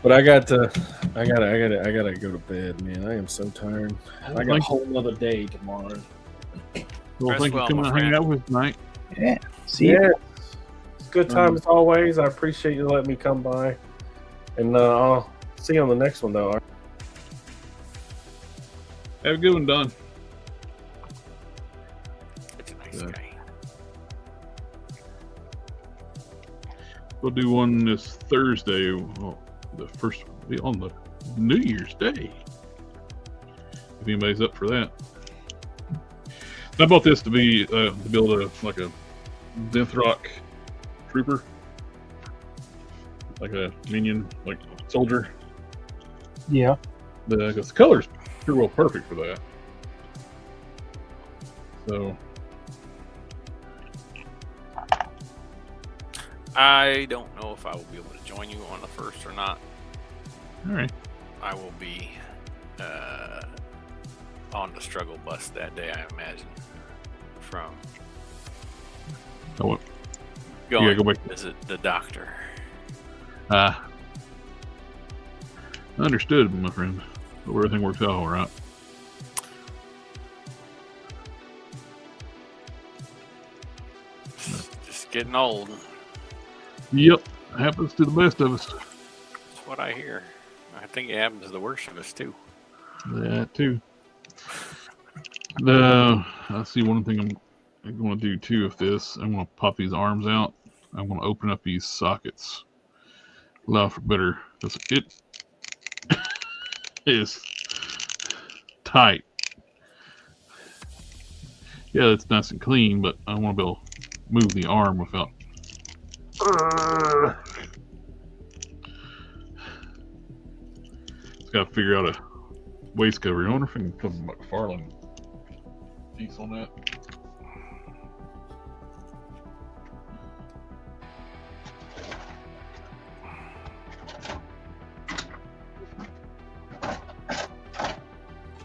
But I gotta go to bed, man. I am so tired. I got a whole nother day tomorrow. Well, Rest thank you well, for coming my and hanging friend. out with us tonight. Yeah. See ya. It's a good time as always. I appreciate you letting me come by. And I'll see you on the next one, though. Have a good one, Don. It's a nice Yeah. guy. We'll do one this Thursday. Well, the first will be on the New Year's Day. If anybody's up for that. I bought this to build a Death Rock trooper, like a minion, like soldier. Yeah. Because the color's pretty well perfect for that. So I don't know if I will be able to join you on the first or not. all right. I will be on the struggle bus that day, I imagine. from Oh, what? going go back. to visit the doctor. Understood, my friend. Hope everything works out all right. Just getting old. Yep, happens to the best of us. That's what I hear. I think it happens to the worst of us too. That too. I see one thing I'm going to do too with this. I'm going to pop these arms out. I'm going to open up these sockets. Allow for better. It is tight. Yeah, it's nice and clean, but I want to be able to move the arm without. It's got to figure out a waist cover. I wonder if I can put a McFarlane piece on that.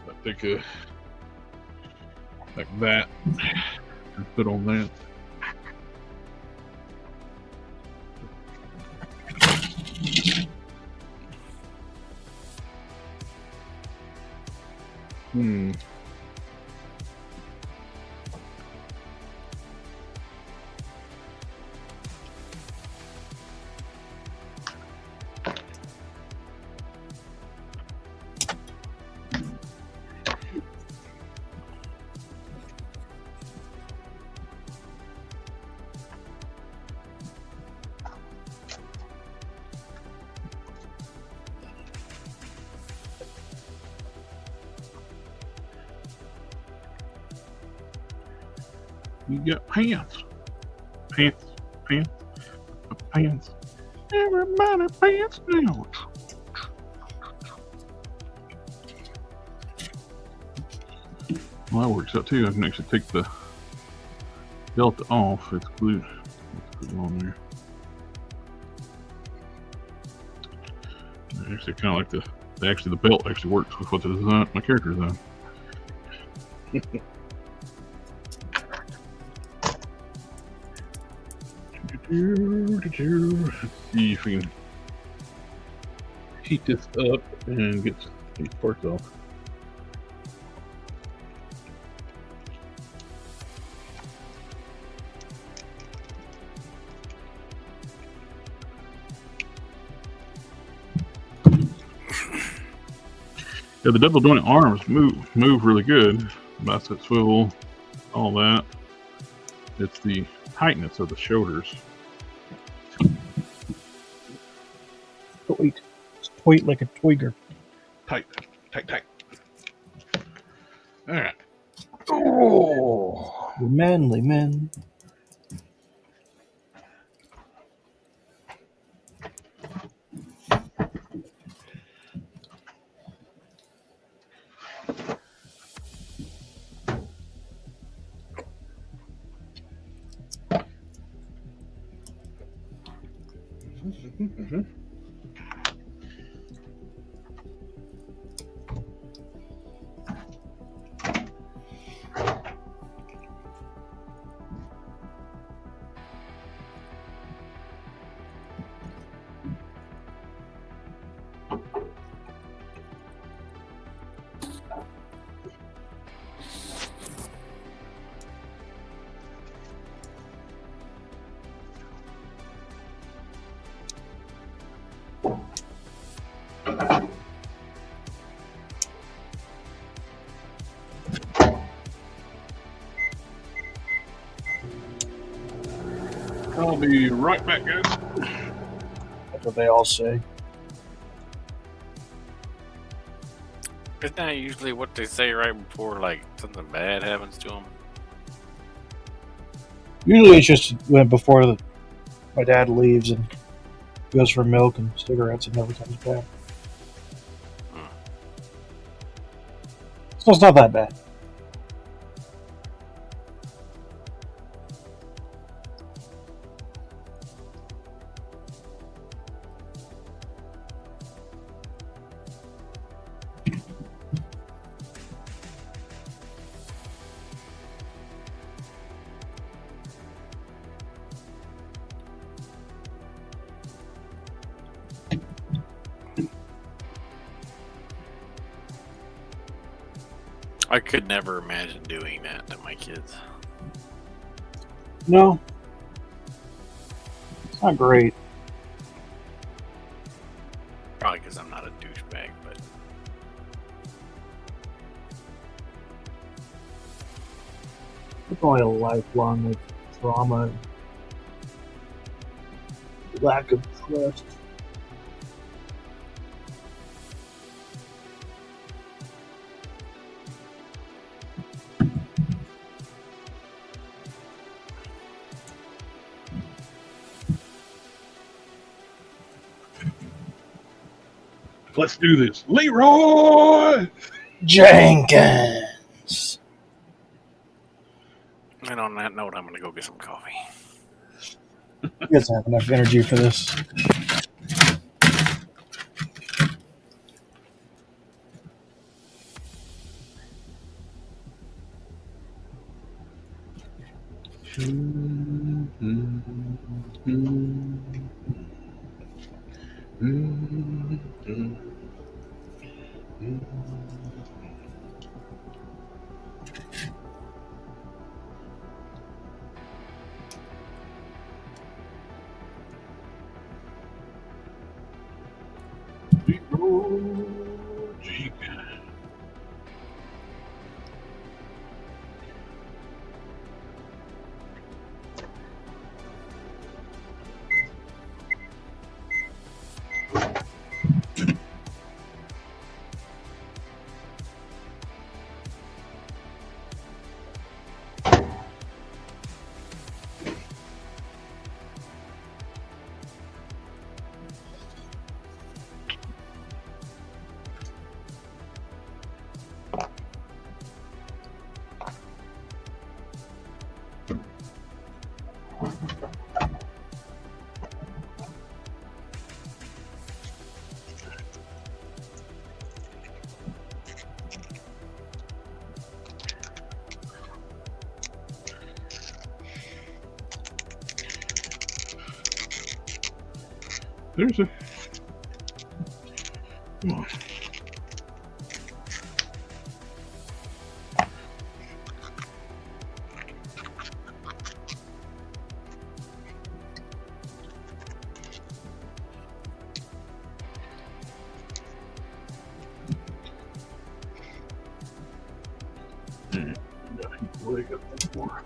I think like that and put on that. You got pants. Pants. Everybody pants down. Well, that works out too. I can actually take the delta off. It's glued. Let's put it on there. I actually kind of like the belt actually works with what the design, my character design. Let's see if we can heat this up and get these parts off. Yeah, the double joint arms move really good. Bicep swivel, all that. It's the tightness of the shoulders. Toit. It's toit like a toiger. Tight. All right. Oh, Manly men. I'll be right back, guys. That's what they all say. Isn't that usually what they say right before like something bad happens to them? Usually it's just when before my dad leaves and goes for milk and cigarettes and never comes back. So it's not that bad. I could never imagine doing that to my kids. No, it's not great. Probably because I'm not a douchebag, but It's probably a lifelong like, trauma, lack of trust. Let's do this. Leroy! Jenkins. and on that note, I'm gonna go get some coffee. You guys don't have enough energy for this. Leroy Jenkins. There's a. Come on. Leg up more.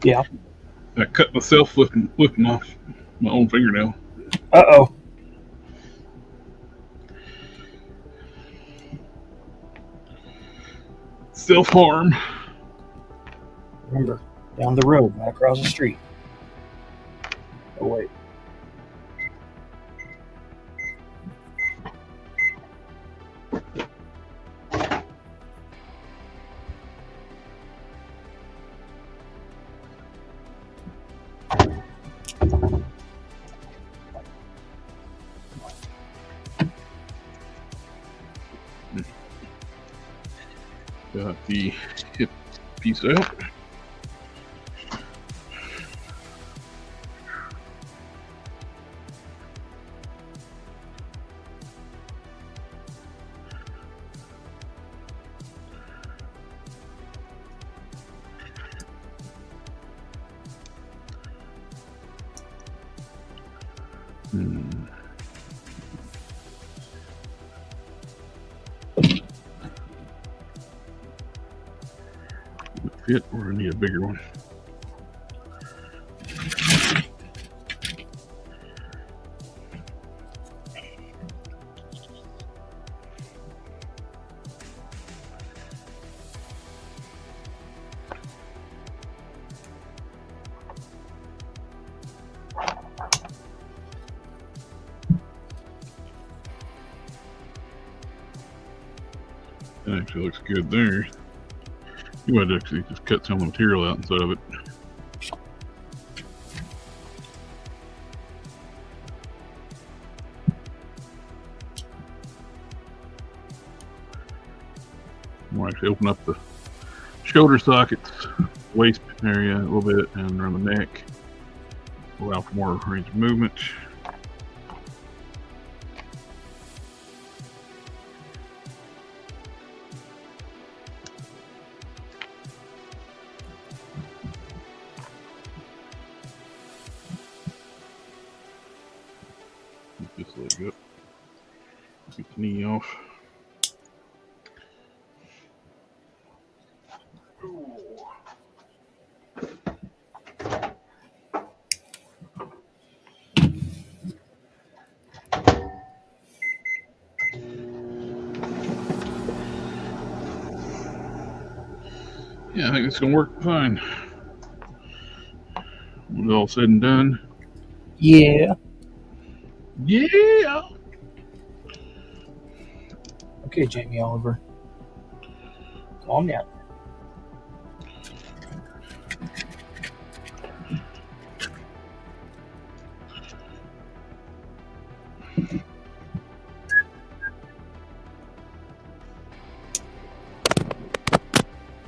Yeah. I cut myself flipping off my own fingernail. Uh-oh. Self-harm. Remember, down the road, not across the street. Oh, wait. Got the hip piece out. fit, or I need a bigger one. That actually looks good there. You might actually just cut some of the material out instead of it. We'll actually open up the shoulder sockets, waist area a little bit, and around the neck. Allow for more range of movement. Get this leg up. Get the knee off. Yeah, I think it's gonna work fine. When it's all said and done. Yeah. Yeah. Okay, Jamie Oliver. Calm down.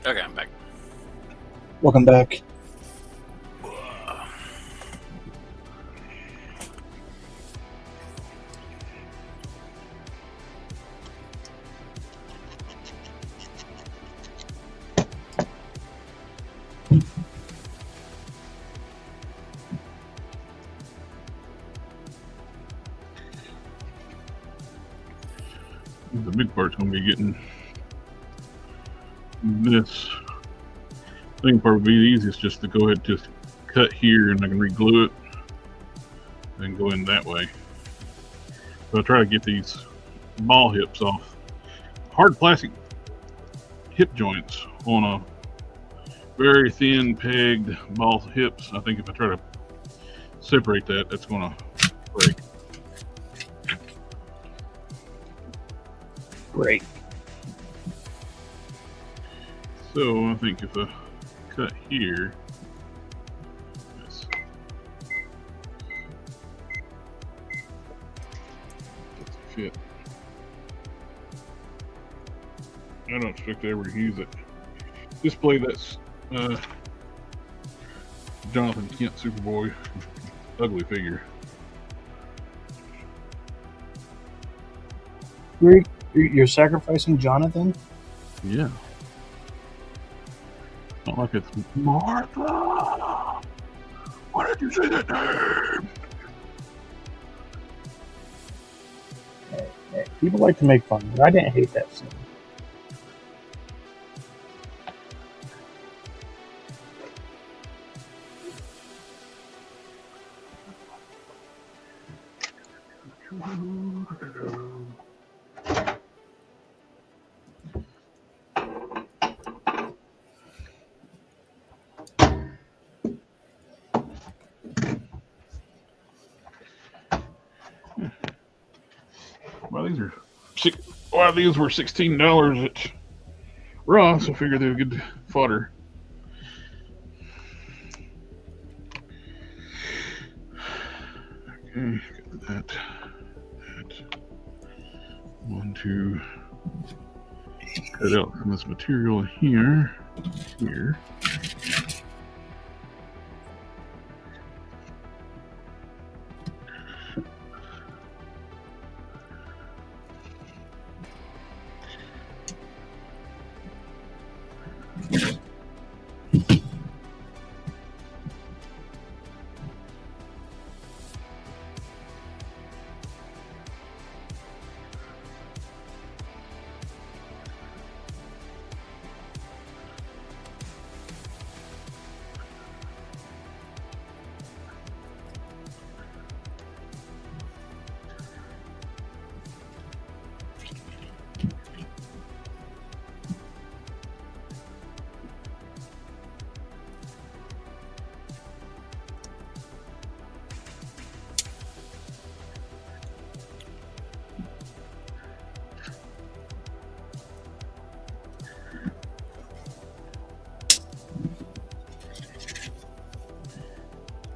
Okay, I'm back. Welcome back. The big part's gonna be getting this. I think part would be the easiest just to go ahead and just cut here, and I can re-glue it and go in that way. But I'll try to get these ball hips off. Hard plastic hip joints on a very thin pegged ball hips. I think if I try to separate that, that's gonna break. Great. So I think if I cut here, yes, that's a fit. I don't expect to ever use it. Display that's Jonathan Kent Superboy ugly figure. You're sacrificing Jonathan? Yeah. Not like it's Martha. Why did you say that name? Hey, people like to make fun, but I didn't hate that scene. Well, these were $16 at Ross. I figured they were good fodder. Okay, got that. One, two. Cut out some of this material here.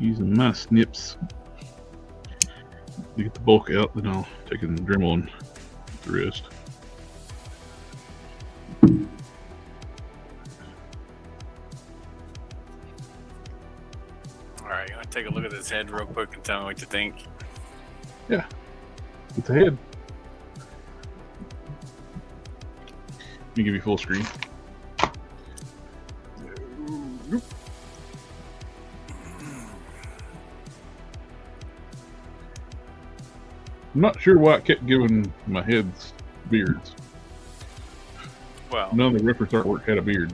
using my snips to get the bulk out. Then I'll take it and Dremel and the rest. All right, you want to take a look at this head real quick and tell me what you think? Yeah, it's a head. Let me give you full screen. I'm not sure why it kept giving my heads beards. Well, None of the reference artwork had a beard.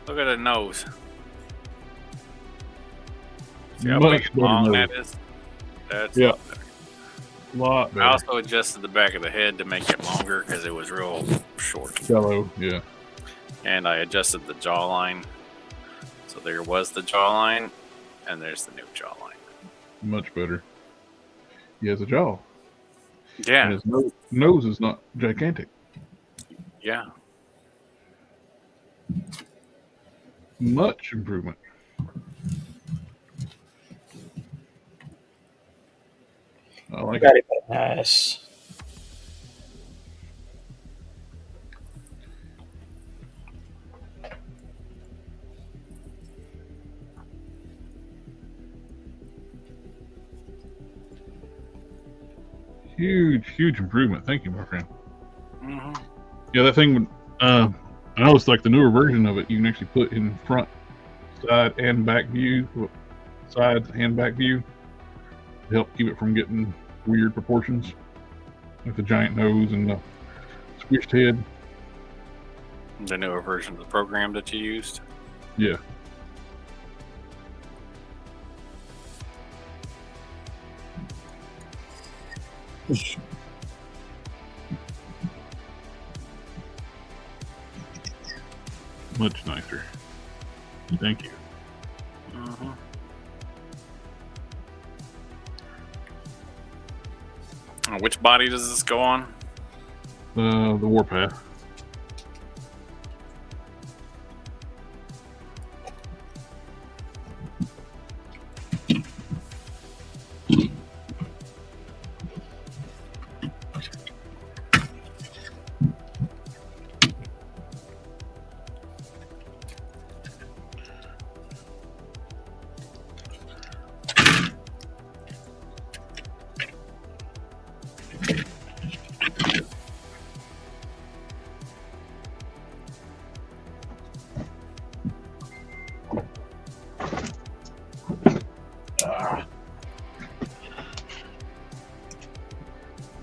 look at the nose. See how Much big and better long nose. that is? That's Yeah. A lot I better. also adjusted the back of the head to make it longer because it was real short. Shallow, yeah. And I adjusted the jawline. So there was the jawline, and there's the new jawline. Much better. He has a jaw. And Yeah, his nose is not gigantic. yeah. Much improvement. I like it. Very nice. Huge improvement. Thank you, my friend. hmm Yeah, that thing would. I noticed like the newer version of it, you can actually put in front, side, and back view, side and back view, to help keep it from getting weird proportions, like the giant nose and the squished head. The newer version of the program that you used. Yeah. Much nicer. Thank you. hmm Which body does this go on? The Warpath.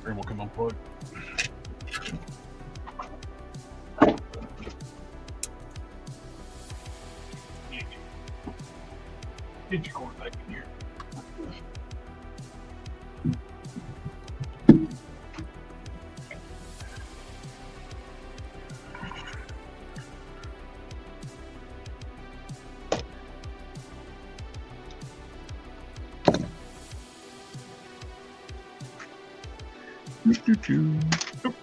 Frame will come unplugged. Get your cord back in here. Choo-choo. Oh.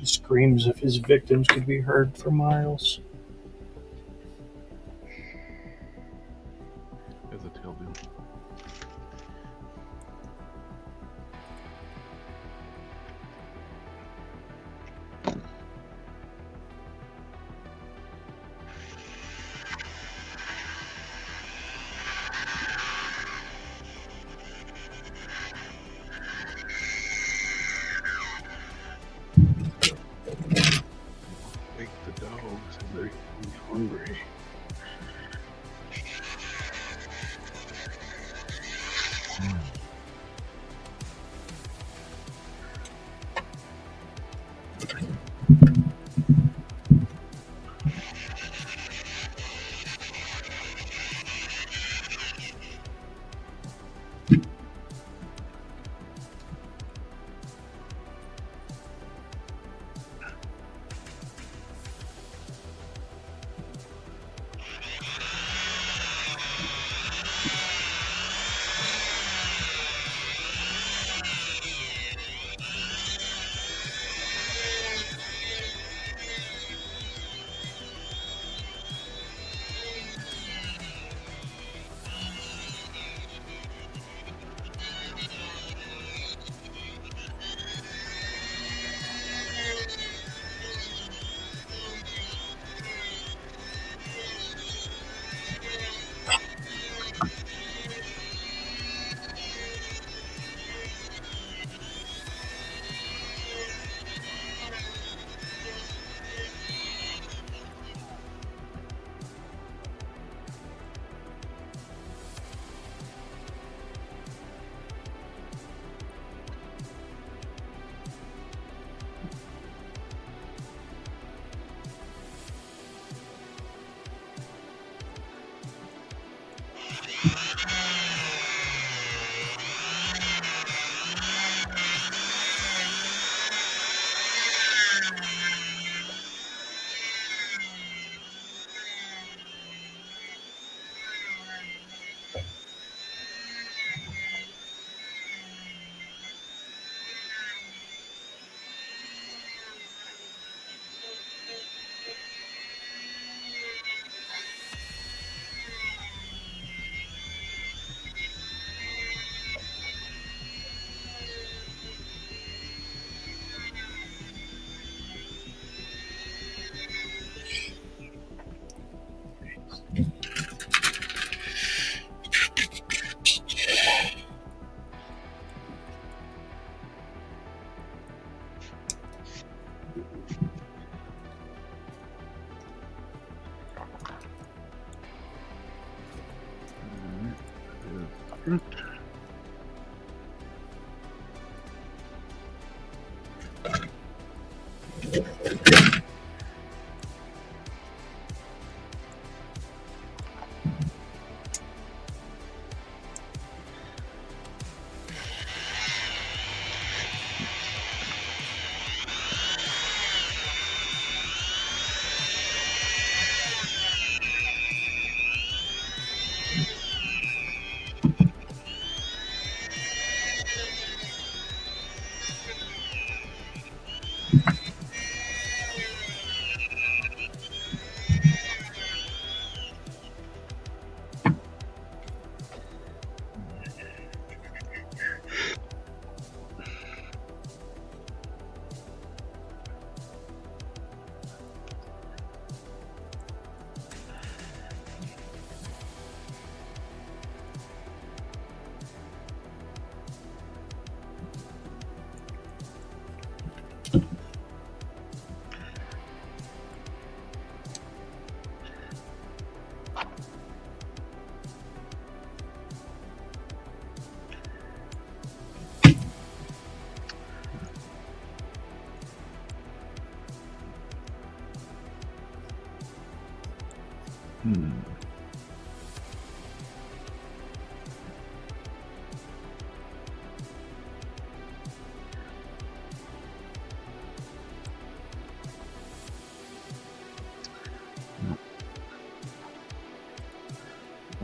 The screams of his victims could be heard for miles. As a tail deal. Wake the dogs, they're hungry. I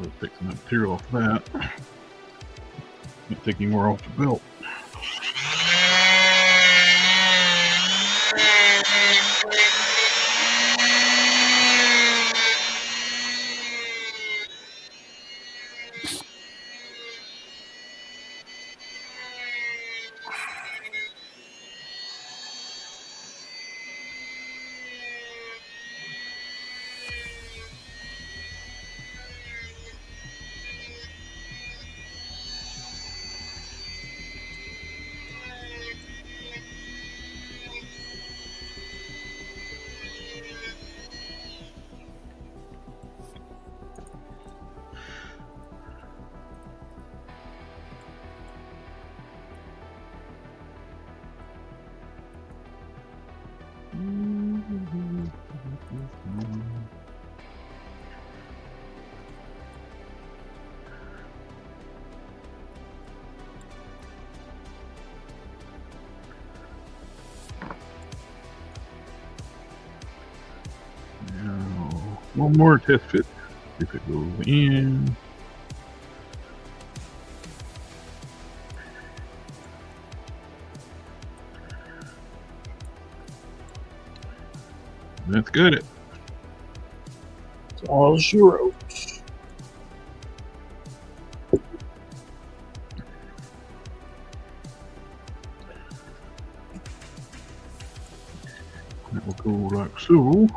was taking that material off that. Not taking more off the belt. Now, one more test fit. If it goes in. That's good. It's all she wrote. That will go like so.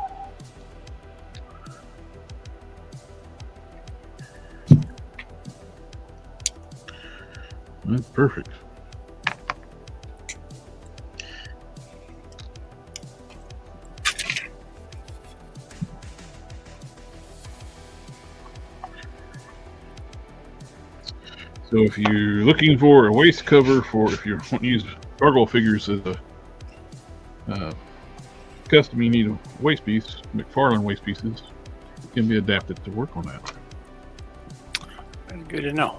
That's perfect. So if you're looking for a waist cover for if you want to use gargoyle figures as a custom, you need a waist piece. McFarlane waist pieces can be adapted to work on that. Good to know.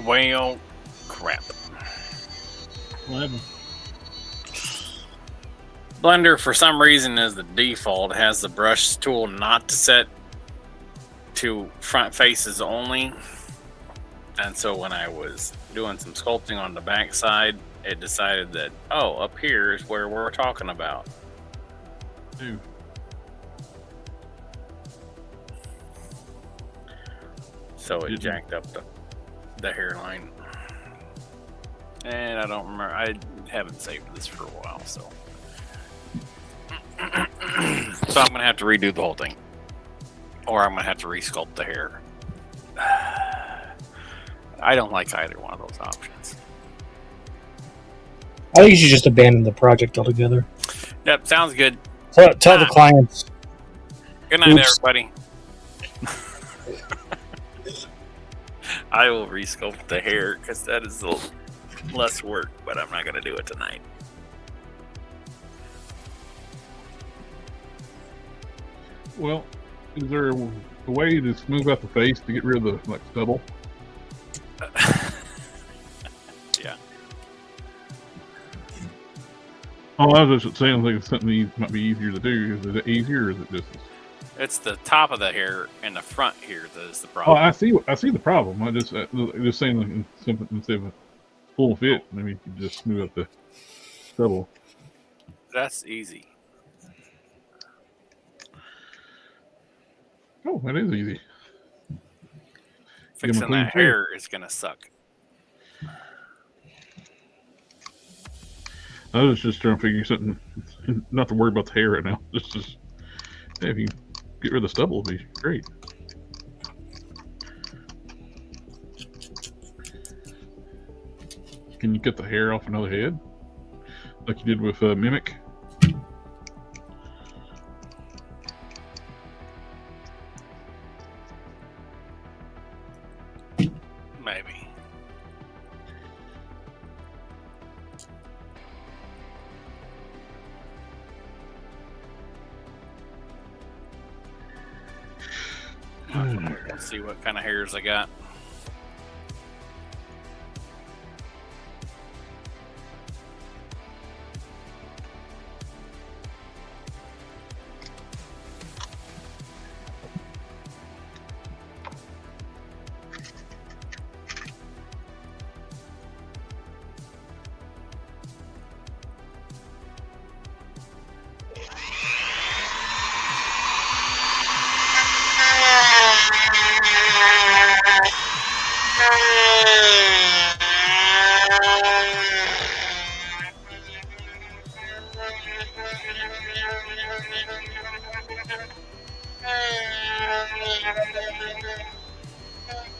Well, crap. What happened? Blender, for some reason, as the default, has the brush tool not to set to front faces only. And so when I was doing some sculpting on the back side, it decided that, oh, up here is where we're talking about. Ooh. So it jacked up the hairline. And I don't remember. I haven't saved this for a while, so. So I'm going to have to redo the whole thing. Or I'm going to have to resculpt the hair. I don't like either one of those options. I think you should just abandon the project altogether. Yep, sounds good. Tell the clients. Good night, Oops. everybody. I will resculpt the hair because that is a little less work, but I'm not going to do it tonight. Well, is there a way to smooth out the face to get rid of the stubble? Yeah. Oh, I was just saying, like something that might be easier to do. Is it easier, or is it just? It's the top of the hair and the front here that is the Oh, problem. I see the problem. I just saying, like, something instead of a full fit, maybe you could just smooth out the stubble. That's easy. Oh, that is easy. Fixing clean that shave. hair is going to suck. I was just trying to figure something, not to worry about the hair right now. Just hey, if you get rid of the stubble, it'd be great. Can you cut the hair off another head, like you did with Mimic? Maybe. Let's see what kind of hairs I got.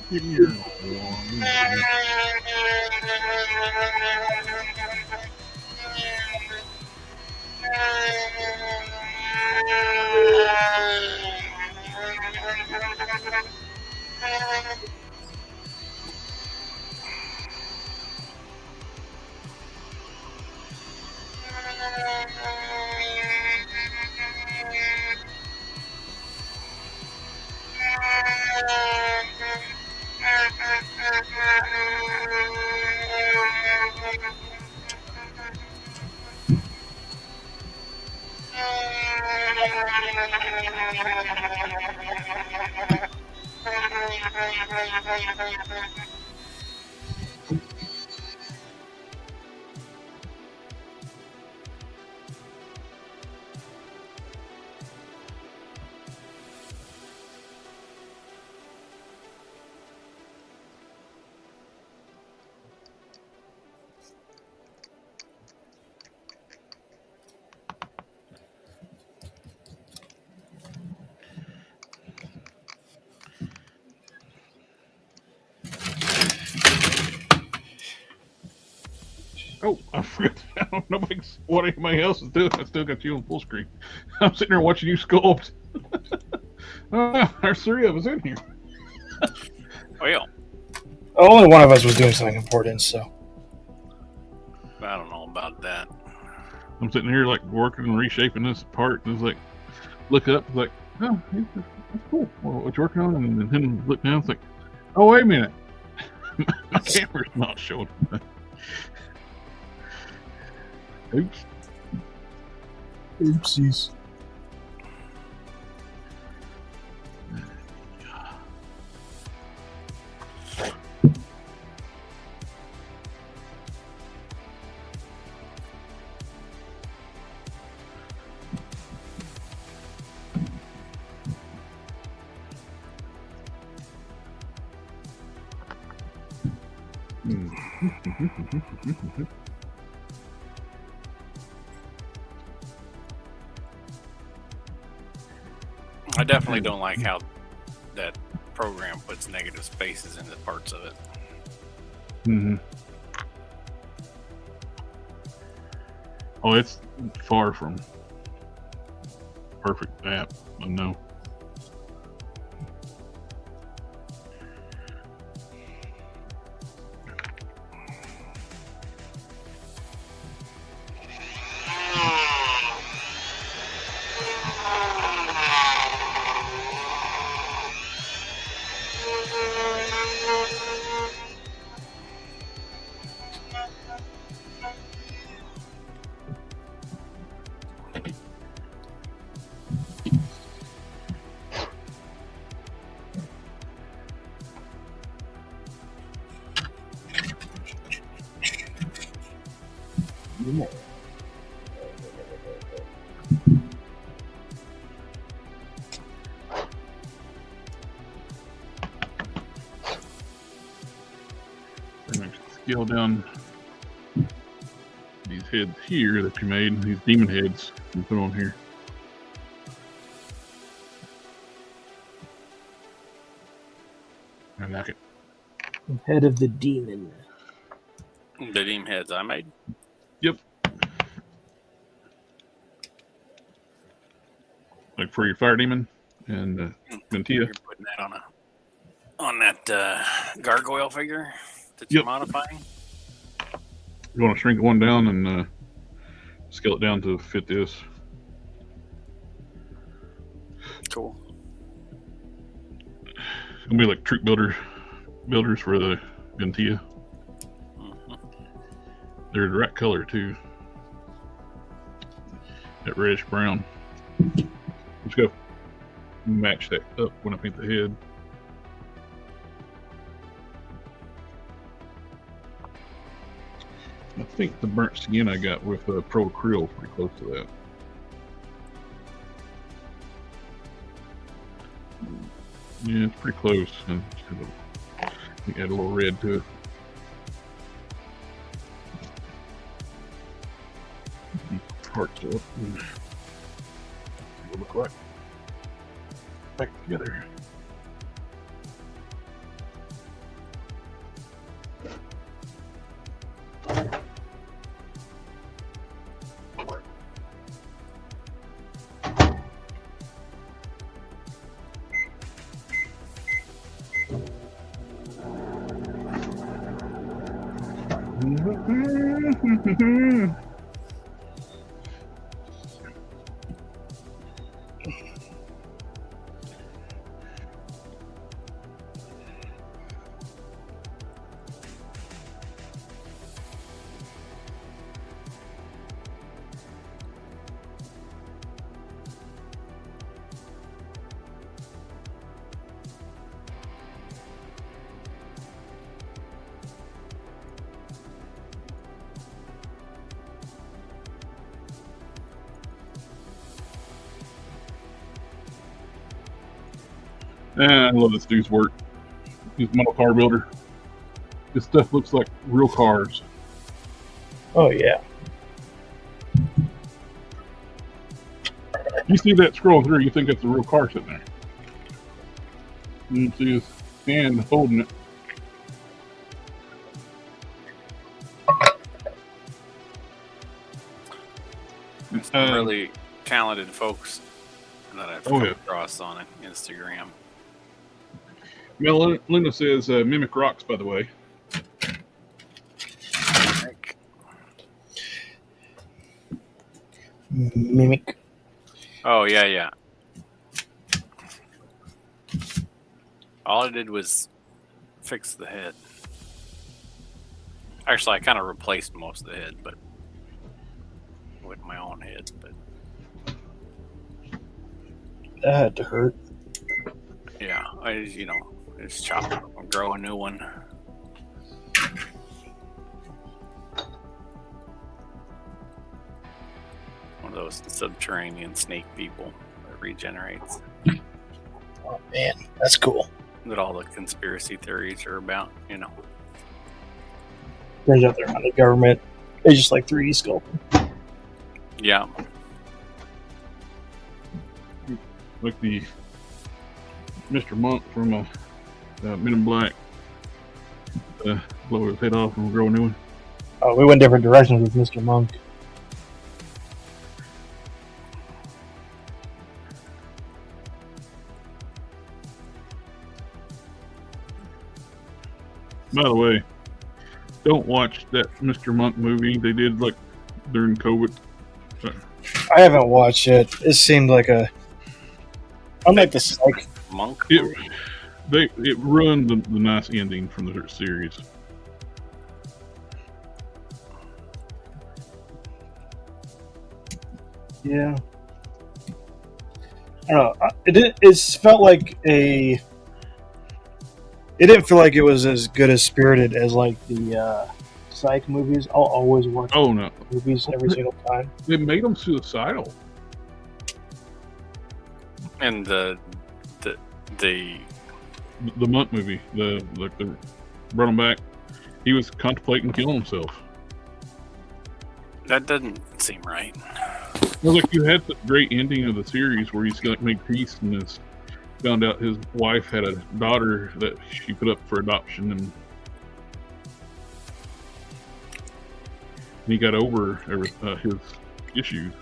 Give me your one. Oh, I forgot. I don't know what anybody else is doing. I still got you on full screen. I'm sitting there watching you sculpt. There's three of us in here. Well, Only one of us was doing something important, so. I don't know about that. I'm sitting here like working and reshaping this part, and it's like, look up, it's like, oh, that's cool. What you working on? And then look down, it's like, oh, wait a minute. My camera's not showing. Oops. Oopsies. I definitely don't like how that program puts negative spaces into parts of it. Mm-hmm. Oh, it's far from perfect app. I know. Scale down these heads here that you made, these demon heads you put on here. I like it. Head of the demon. The demon heads I made. Yep. Like for your fire demon and Ventia. You're putting that on that gargoyle figure that you're modifying. You want to shrink one down and scale it down to fit this. Cool. It'll be like troop builders for the Ventia. Mm-hmm. They're the right color too. That reddish brown. Let's go match that up when I paint the head. I think the burnt skin I got with Pro Krill is pretty close to that. Yeah, it's pretty close. And add a little red to it. Parts up. And see what it look like. Back together. I love this dude's work. He's a model car builder. This stuff looks like real cars. Oh, yeah. You see that scroll through, you think it's a real car sitting there. You see his hand holding it. Some really talented folks that I've come across on Instagram. Melinda says Mimic rocks, by the way. Mimic. Oh, yeah. All I did was fix the head. Actually, I kind of replaced most of the head, but with my own head. But That had to hurt. yeah, I just chop it up and grow a new one. One of those subterranean snake people that regenerates. Oh man, that's cool. That all the conspiracy theories are about, Turns out they're not the government. They just like 3D sculpting. Yeah. Like the Mr. Monk from Men in Black. Blow his head off and grow a new one. Oh, we went different directions with Mr. Monk. By the way, don't watch that Mr. Monk movie they did like during COVID. I haven't watched it. It seemed like a. Unlike the Psych. Monk. It ruined the nice ending from the series. Yeah. I don't know. It felt like a. It didn't feel like it was as good as Spirited as like the Psych movies. I'll always watch Oh no, movies every single time. it made them suicidal. And the The Monk movie, the brought him back. He was contemplating killing himself. that doesn't seem right. Well, like you had the great ending of the series where he's like made peace and found out his wife had a daughter that she put up for adoption, and he got over his issues.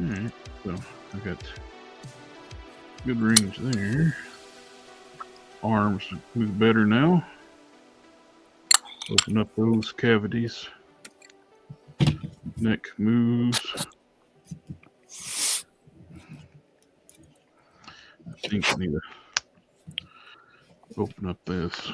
Alright, so I got good range there. Arms move better now. Open up those cavities. Neck moves. I think I need to open up this.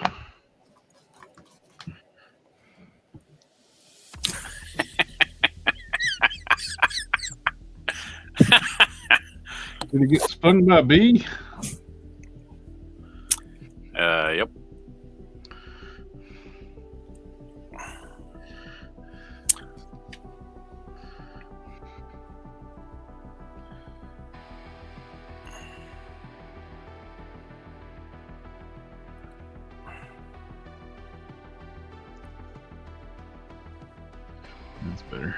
Did he get stung by a bee? Yep. That's better.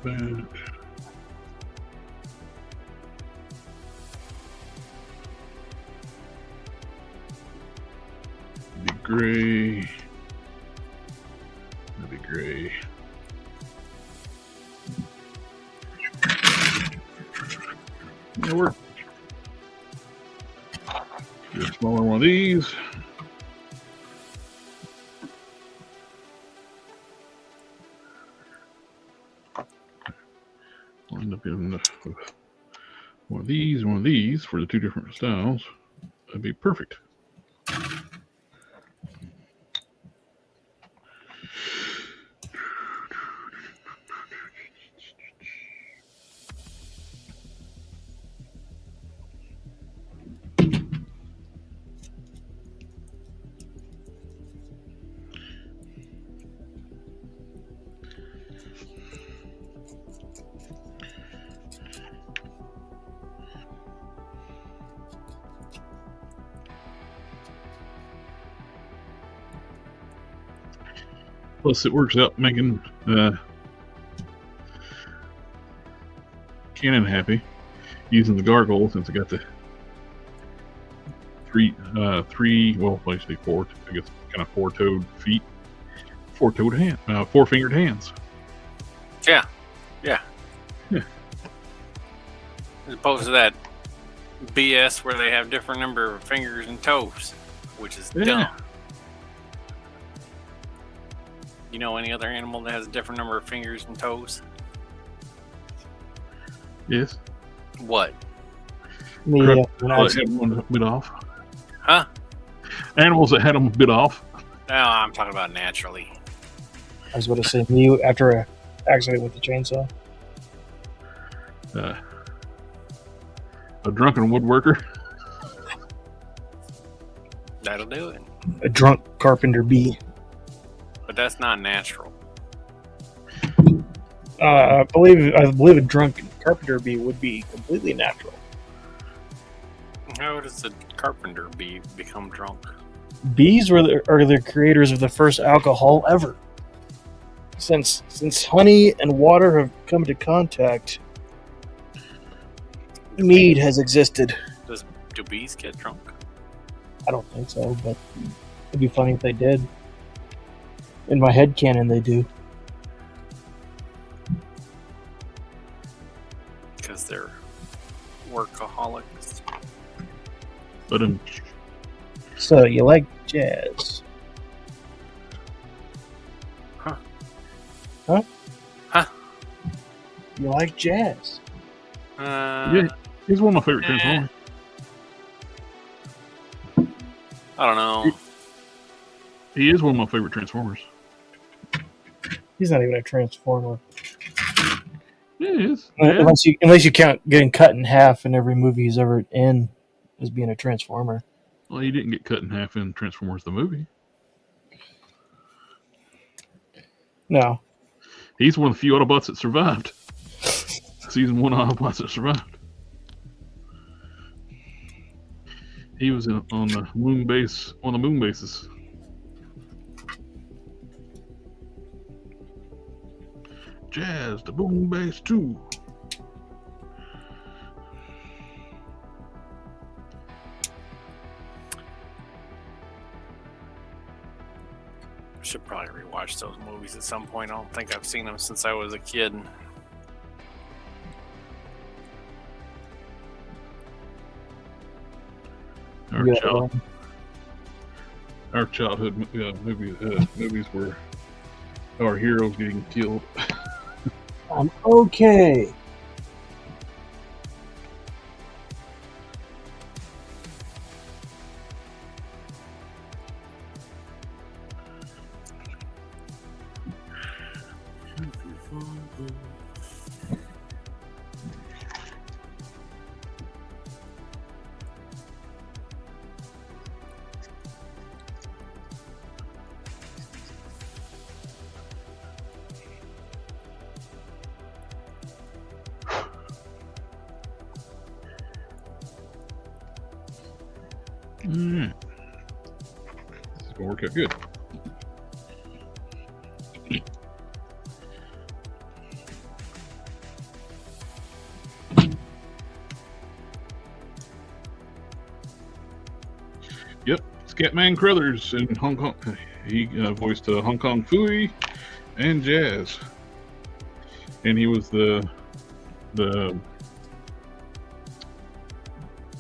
Back. Be gray. That'd be gray. That worked. smaller one of these. I'll end up getting one of these for the two different styles. That'd be perfect. Plus, it works out making Canon happy using the gargoyle, since I got the three, well, basically four, I guess, kind of four-toed feet, four-toed hand, four-fingered hands. Yeah. Yeah. As opposed to that BS where they have different number of fingers and toes, which is dumb. You know any other animal that has a different number of fingers and toes? Yes. What? Yeah, That had one bit off. Huh? Animals that had them bit off. No, I'm talking about naturally. I was going to say me after an accident with the chainsaw. A drunken woodworker. That'll do it. A drunk carpenter bee. But that's not natural. I believe a drunk carpenter bee would be completely natural. How does a carpenter bee become drunk? Bees are the creators of the first alcohol ever. Since honey and water have come into contact, mead has existed. Do bees get drunk? I don't think so, but it'd be funny if they did. In my head canon, they do. Because they're workaholics. But So you like jazz? Huh? Huh? Huh? You like jazz? yeah, he's one of my favorite Transformers. I don't know. He is one of my favorite Transformers. He's not even a transformer. Yeah, he is. Yeah. Unless you count getting cut in half in every movie he's ever in as being a transformer. Well, he didn't get cut in half in Transformers the movie. No. He's one of the few Autobots that survived. Season 1 Autobots that survived. He was on the moon base, on the moon bases. Jazz, the moon base 2. Should probably rewatch those movies at some point. I don't think I've seen them since I was a kid. Our childhood movies were our heroes getting killed. I'm okay. This is gonna work out good. Yep, Scatman Crothers in Hong Kong. He voiced Hong Kong Phooey and Jazz, and he was the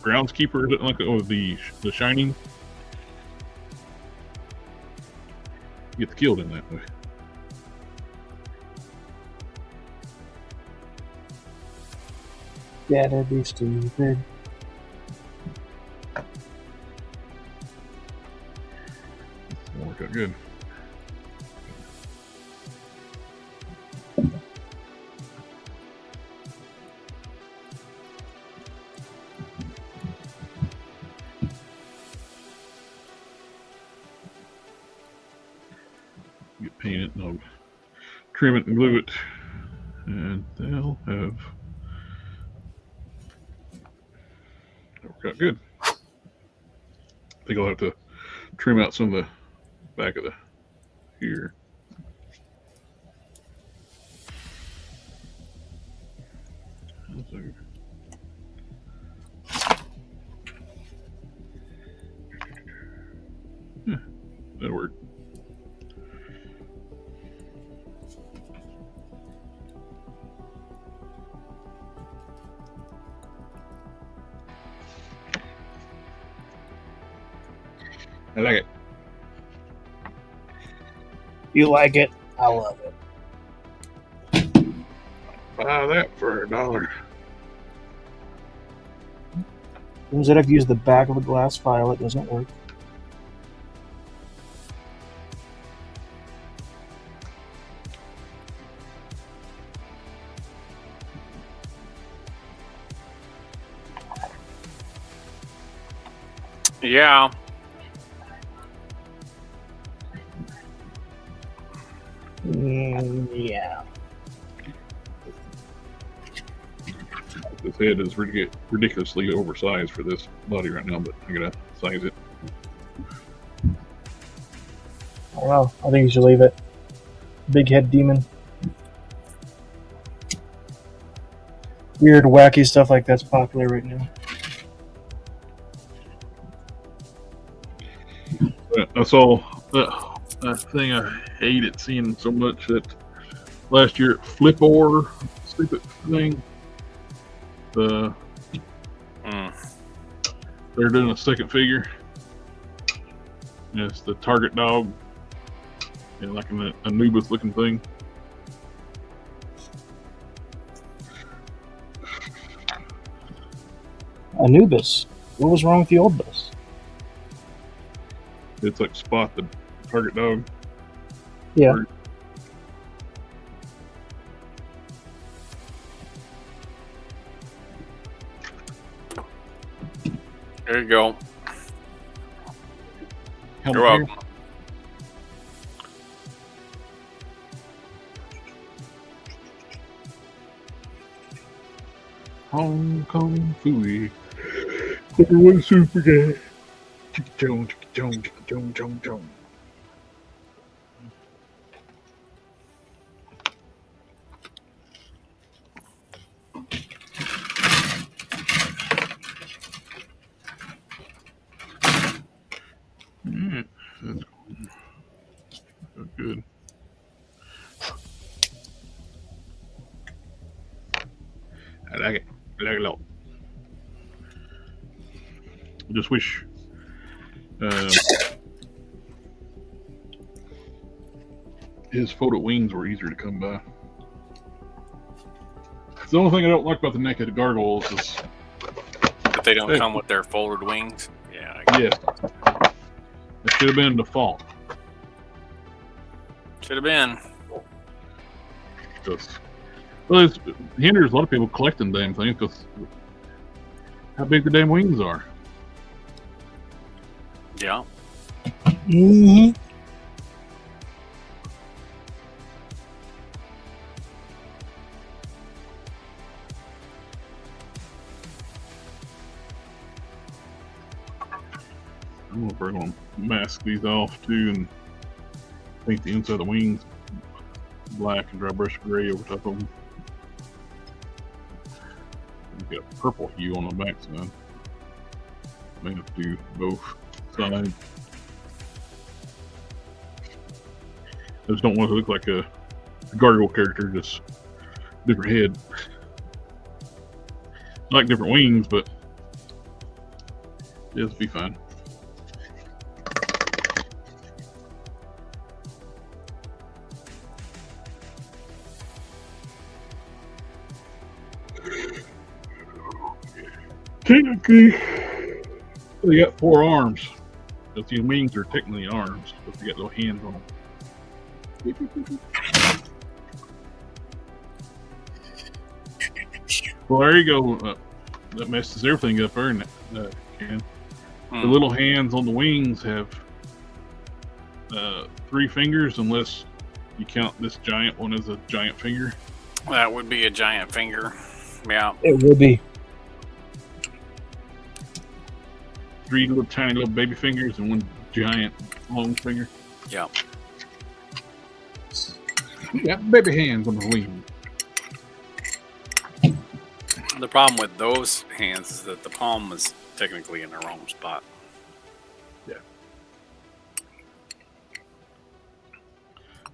groundskeeper, is it like the Shining? He gets killed in that way. Gotta be stupid. It'll work out good. Get paint it and I'll trim it and glue it, and they'll have work out good. I think I'll have to trim out some of the back of the here. Yeah, that'll work. I like it. You like it? I love it. Buy that for $1. Instead I've used the back of a glass file, it doesn't work. Yeah. Yeah. This head is ridiculously oversized for this body right now, but I gotta size it. Oh, well, I think you should leave it. Big head demon. Weird, wacky stuff like that's popular right now. I saw that thing. I hated seeing so much that last year at Flipor, stupid thing. They're doing a second figure. And it's the target dog, and like an Anubis looking thing. Anubis. What was wrong with the old bus? It's like Spot, the target dog. Yeah. There you go. Helmet You're welcome. here. Hong Kong Fooey. Everyone super guy. Chong, chong, chong, chong, chong. That's good. I like it. I like it a lot. I just wish his folded wings were easier to come by. It's the only thing I don't like about the naked gargoyles is But they don't come with their folded wings. Yeah. yes, it should have been default. Should have been. Just, well, it hinders a lot of people collecting damn things because how big the damn wings are. Yeah. Mm-hmm. I'm gonna bring on mask these off too and paint the inside of the wings black and dry brush gray over top of them. Get a purple hue on the back side. May have to do both sides. I just don't want it to look like a gargoyle character, just different head. I like different wings, but It'll be fine. Technically, they got 4 arms. But the wings are technically arms, but they got little hands on them. Well, there you go. That messes everything up there, Ken. The little hands on the wings have 3 fingers, unless you count this giant one as a giant finger. That would be a giant finger. Yeah. It would be. 3 little tiny little baby fingers and 1 giant long finger. Yeah. You got baby hands on the wing. The problem with those hands is that the palm is technically in the wrong spot. Yeah.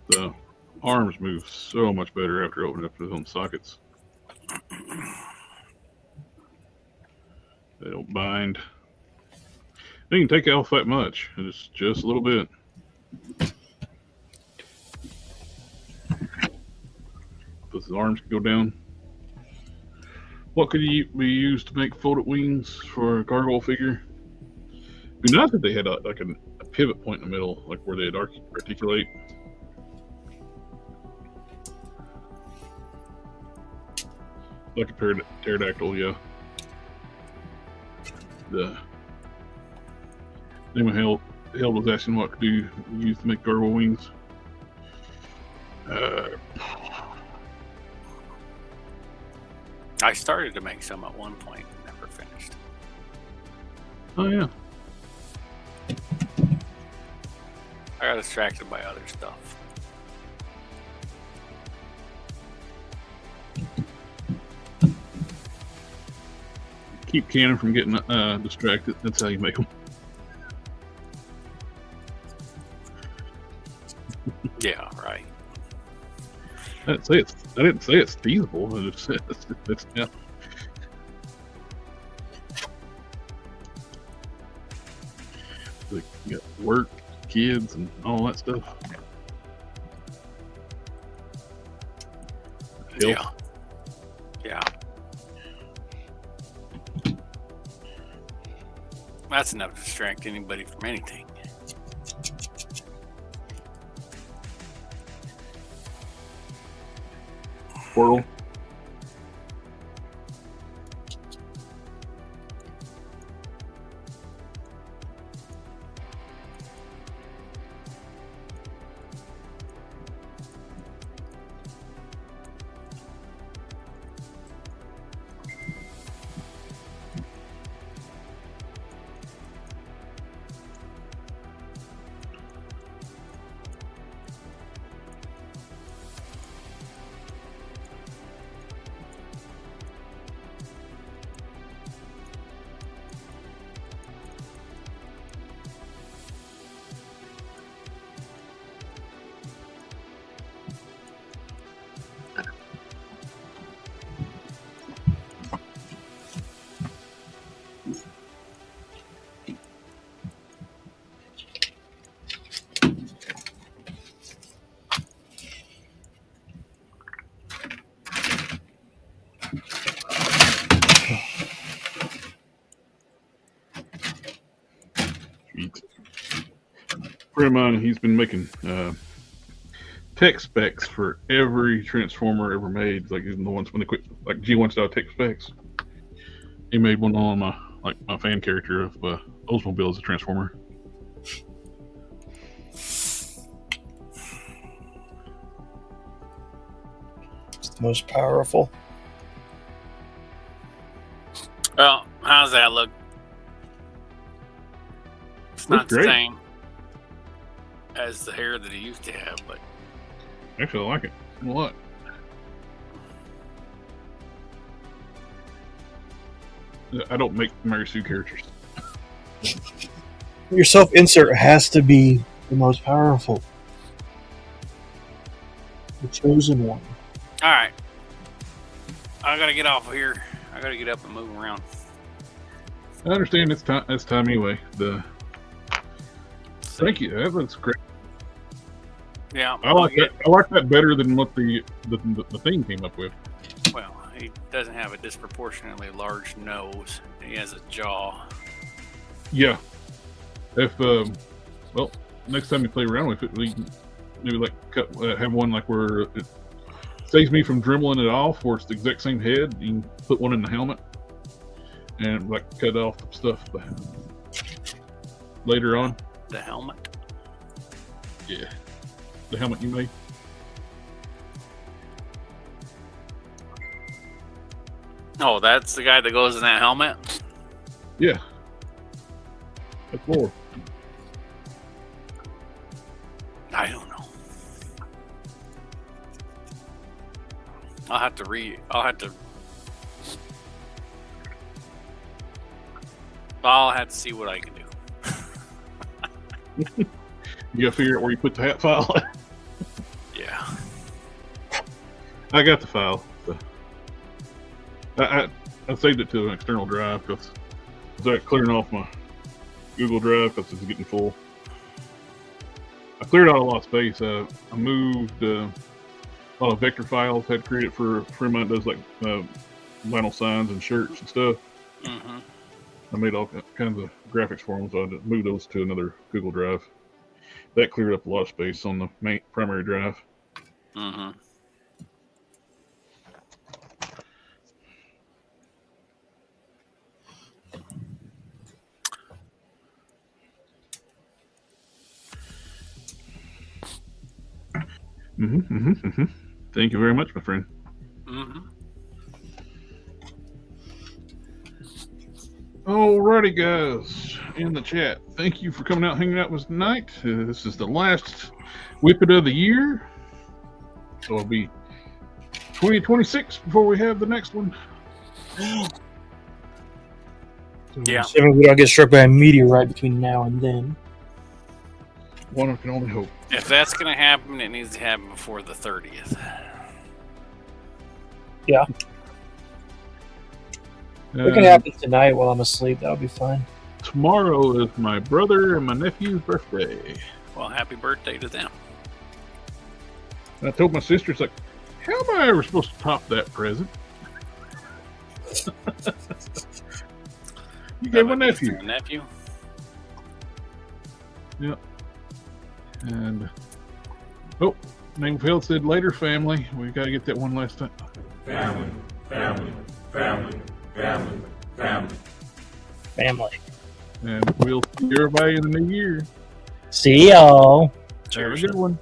The arms move so much better after opening up their own sockets. They don't bind. They can take off that much. It's just a little bit. But the arms can go down. What could be used to make folded wings for a gargoyle figure? It'd be nice if they had a pivot point in the middle, like where they'd articulate. Like a pterodactyl, yeah. Then Held was asking what could you use to make gargoyle wings. I started to make some at one point and never finished. Oh yeah. I got distracted by other stuff. Keep Cannon from getting distracted. That's how you make them. Yeah, right. I didn't say it's feasible. I just said it's yeah. Like, you got work, kids, and all that stuff. Health. Yeah. That's enough to distract anybody from anything. Portal. Friend of mine, he's been making tech specs for every transformer ever made. Like even the ones when they quit, like G1 style tech specs. He made one on my fan character of Oldsmobile as a transformer. It's the most powerful. Well, how's that look? It's not the great. same as the hair that he used to have, but Actually, I like it a lot. I don't make Mary Sue characters. Your self-insert has to be the most powerful. The chosen one. all right. I gotta get off of here. I gotta get up and move around. I understand it's time. It's time anyway. Thank you. That looks great. Yeah. I like that. I like that better than what the thing came up with. Well, he doesn't have a disproportionately large nose. He has a jaw. Yeah. If well, next time you play around with it, we can maybe like have one like where it saves me from dribbling it off, where it's the exact same head. You can put one in the helmet and like cut off the stuff later on. The helmet. Yeah, the helmet you made. Oh, that's the guy that goes in that helmet? Yeah. That's more. I don't know. I'll have to see what I can do. You gotta figure out where you put the hat file. Yeah. I got the file. So. I saved it to an external drive because I was clearing off my Google Drive because it's getting full. I cleared out a lot of space. I moved a lot of vector files I had created for a friend of mine that does like vinyl signs and shirts and stuff. Mm-hmm. I made all kinds of graphics for them, so I moved those to another Google Drive. That cleared up a lot of space on the main primary drive. Mm-hmm. Thank you very much, my friend. Mm-hmm. Alrighty, guys, in the chat, thank you for coming out and hanging out with us tonight. This is the last Whip It of the year. So it'll be 2026 before we have the next one. Yeah. Assuming we don't get struck by a meteorite between now and then. One can only hope. If that's going to happen, it needs to happen before the 30th. Yeah. It can happen tonight while I'm asleep. That'll be fine. Tomorrow is my brother and my nephew's birthday. Well, happy birthday to them. And I told my sister, it's like, how am I ever supposed to top that present? You gave my nephew. Nephew? Yep. And, oh, Namefield said later, family. We got to get that one last time. Family, family, family, family, family. Family. And we'll see everybody in the new year. See y'all. Have a good one.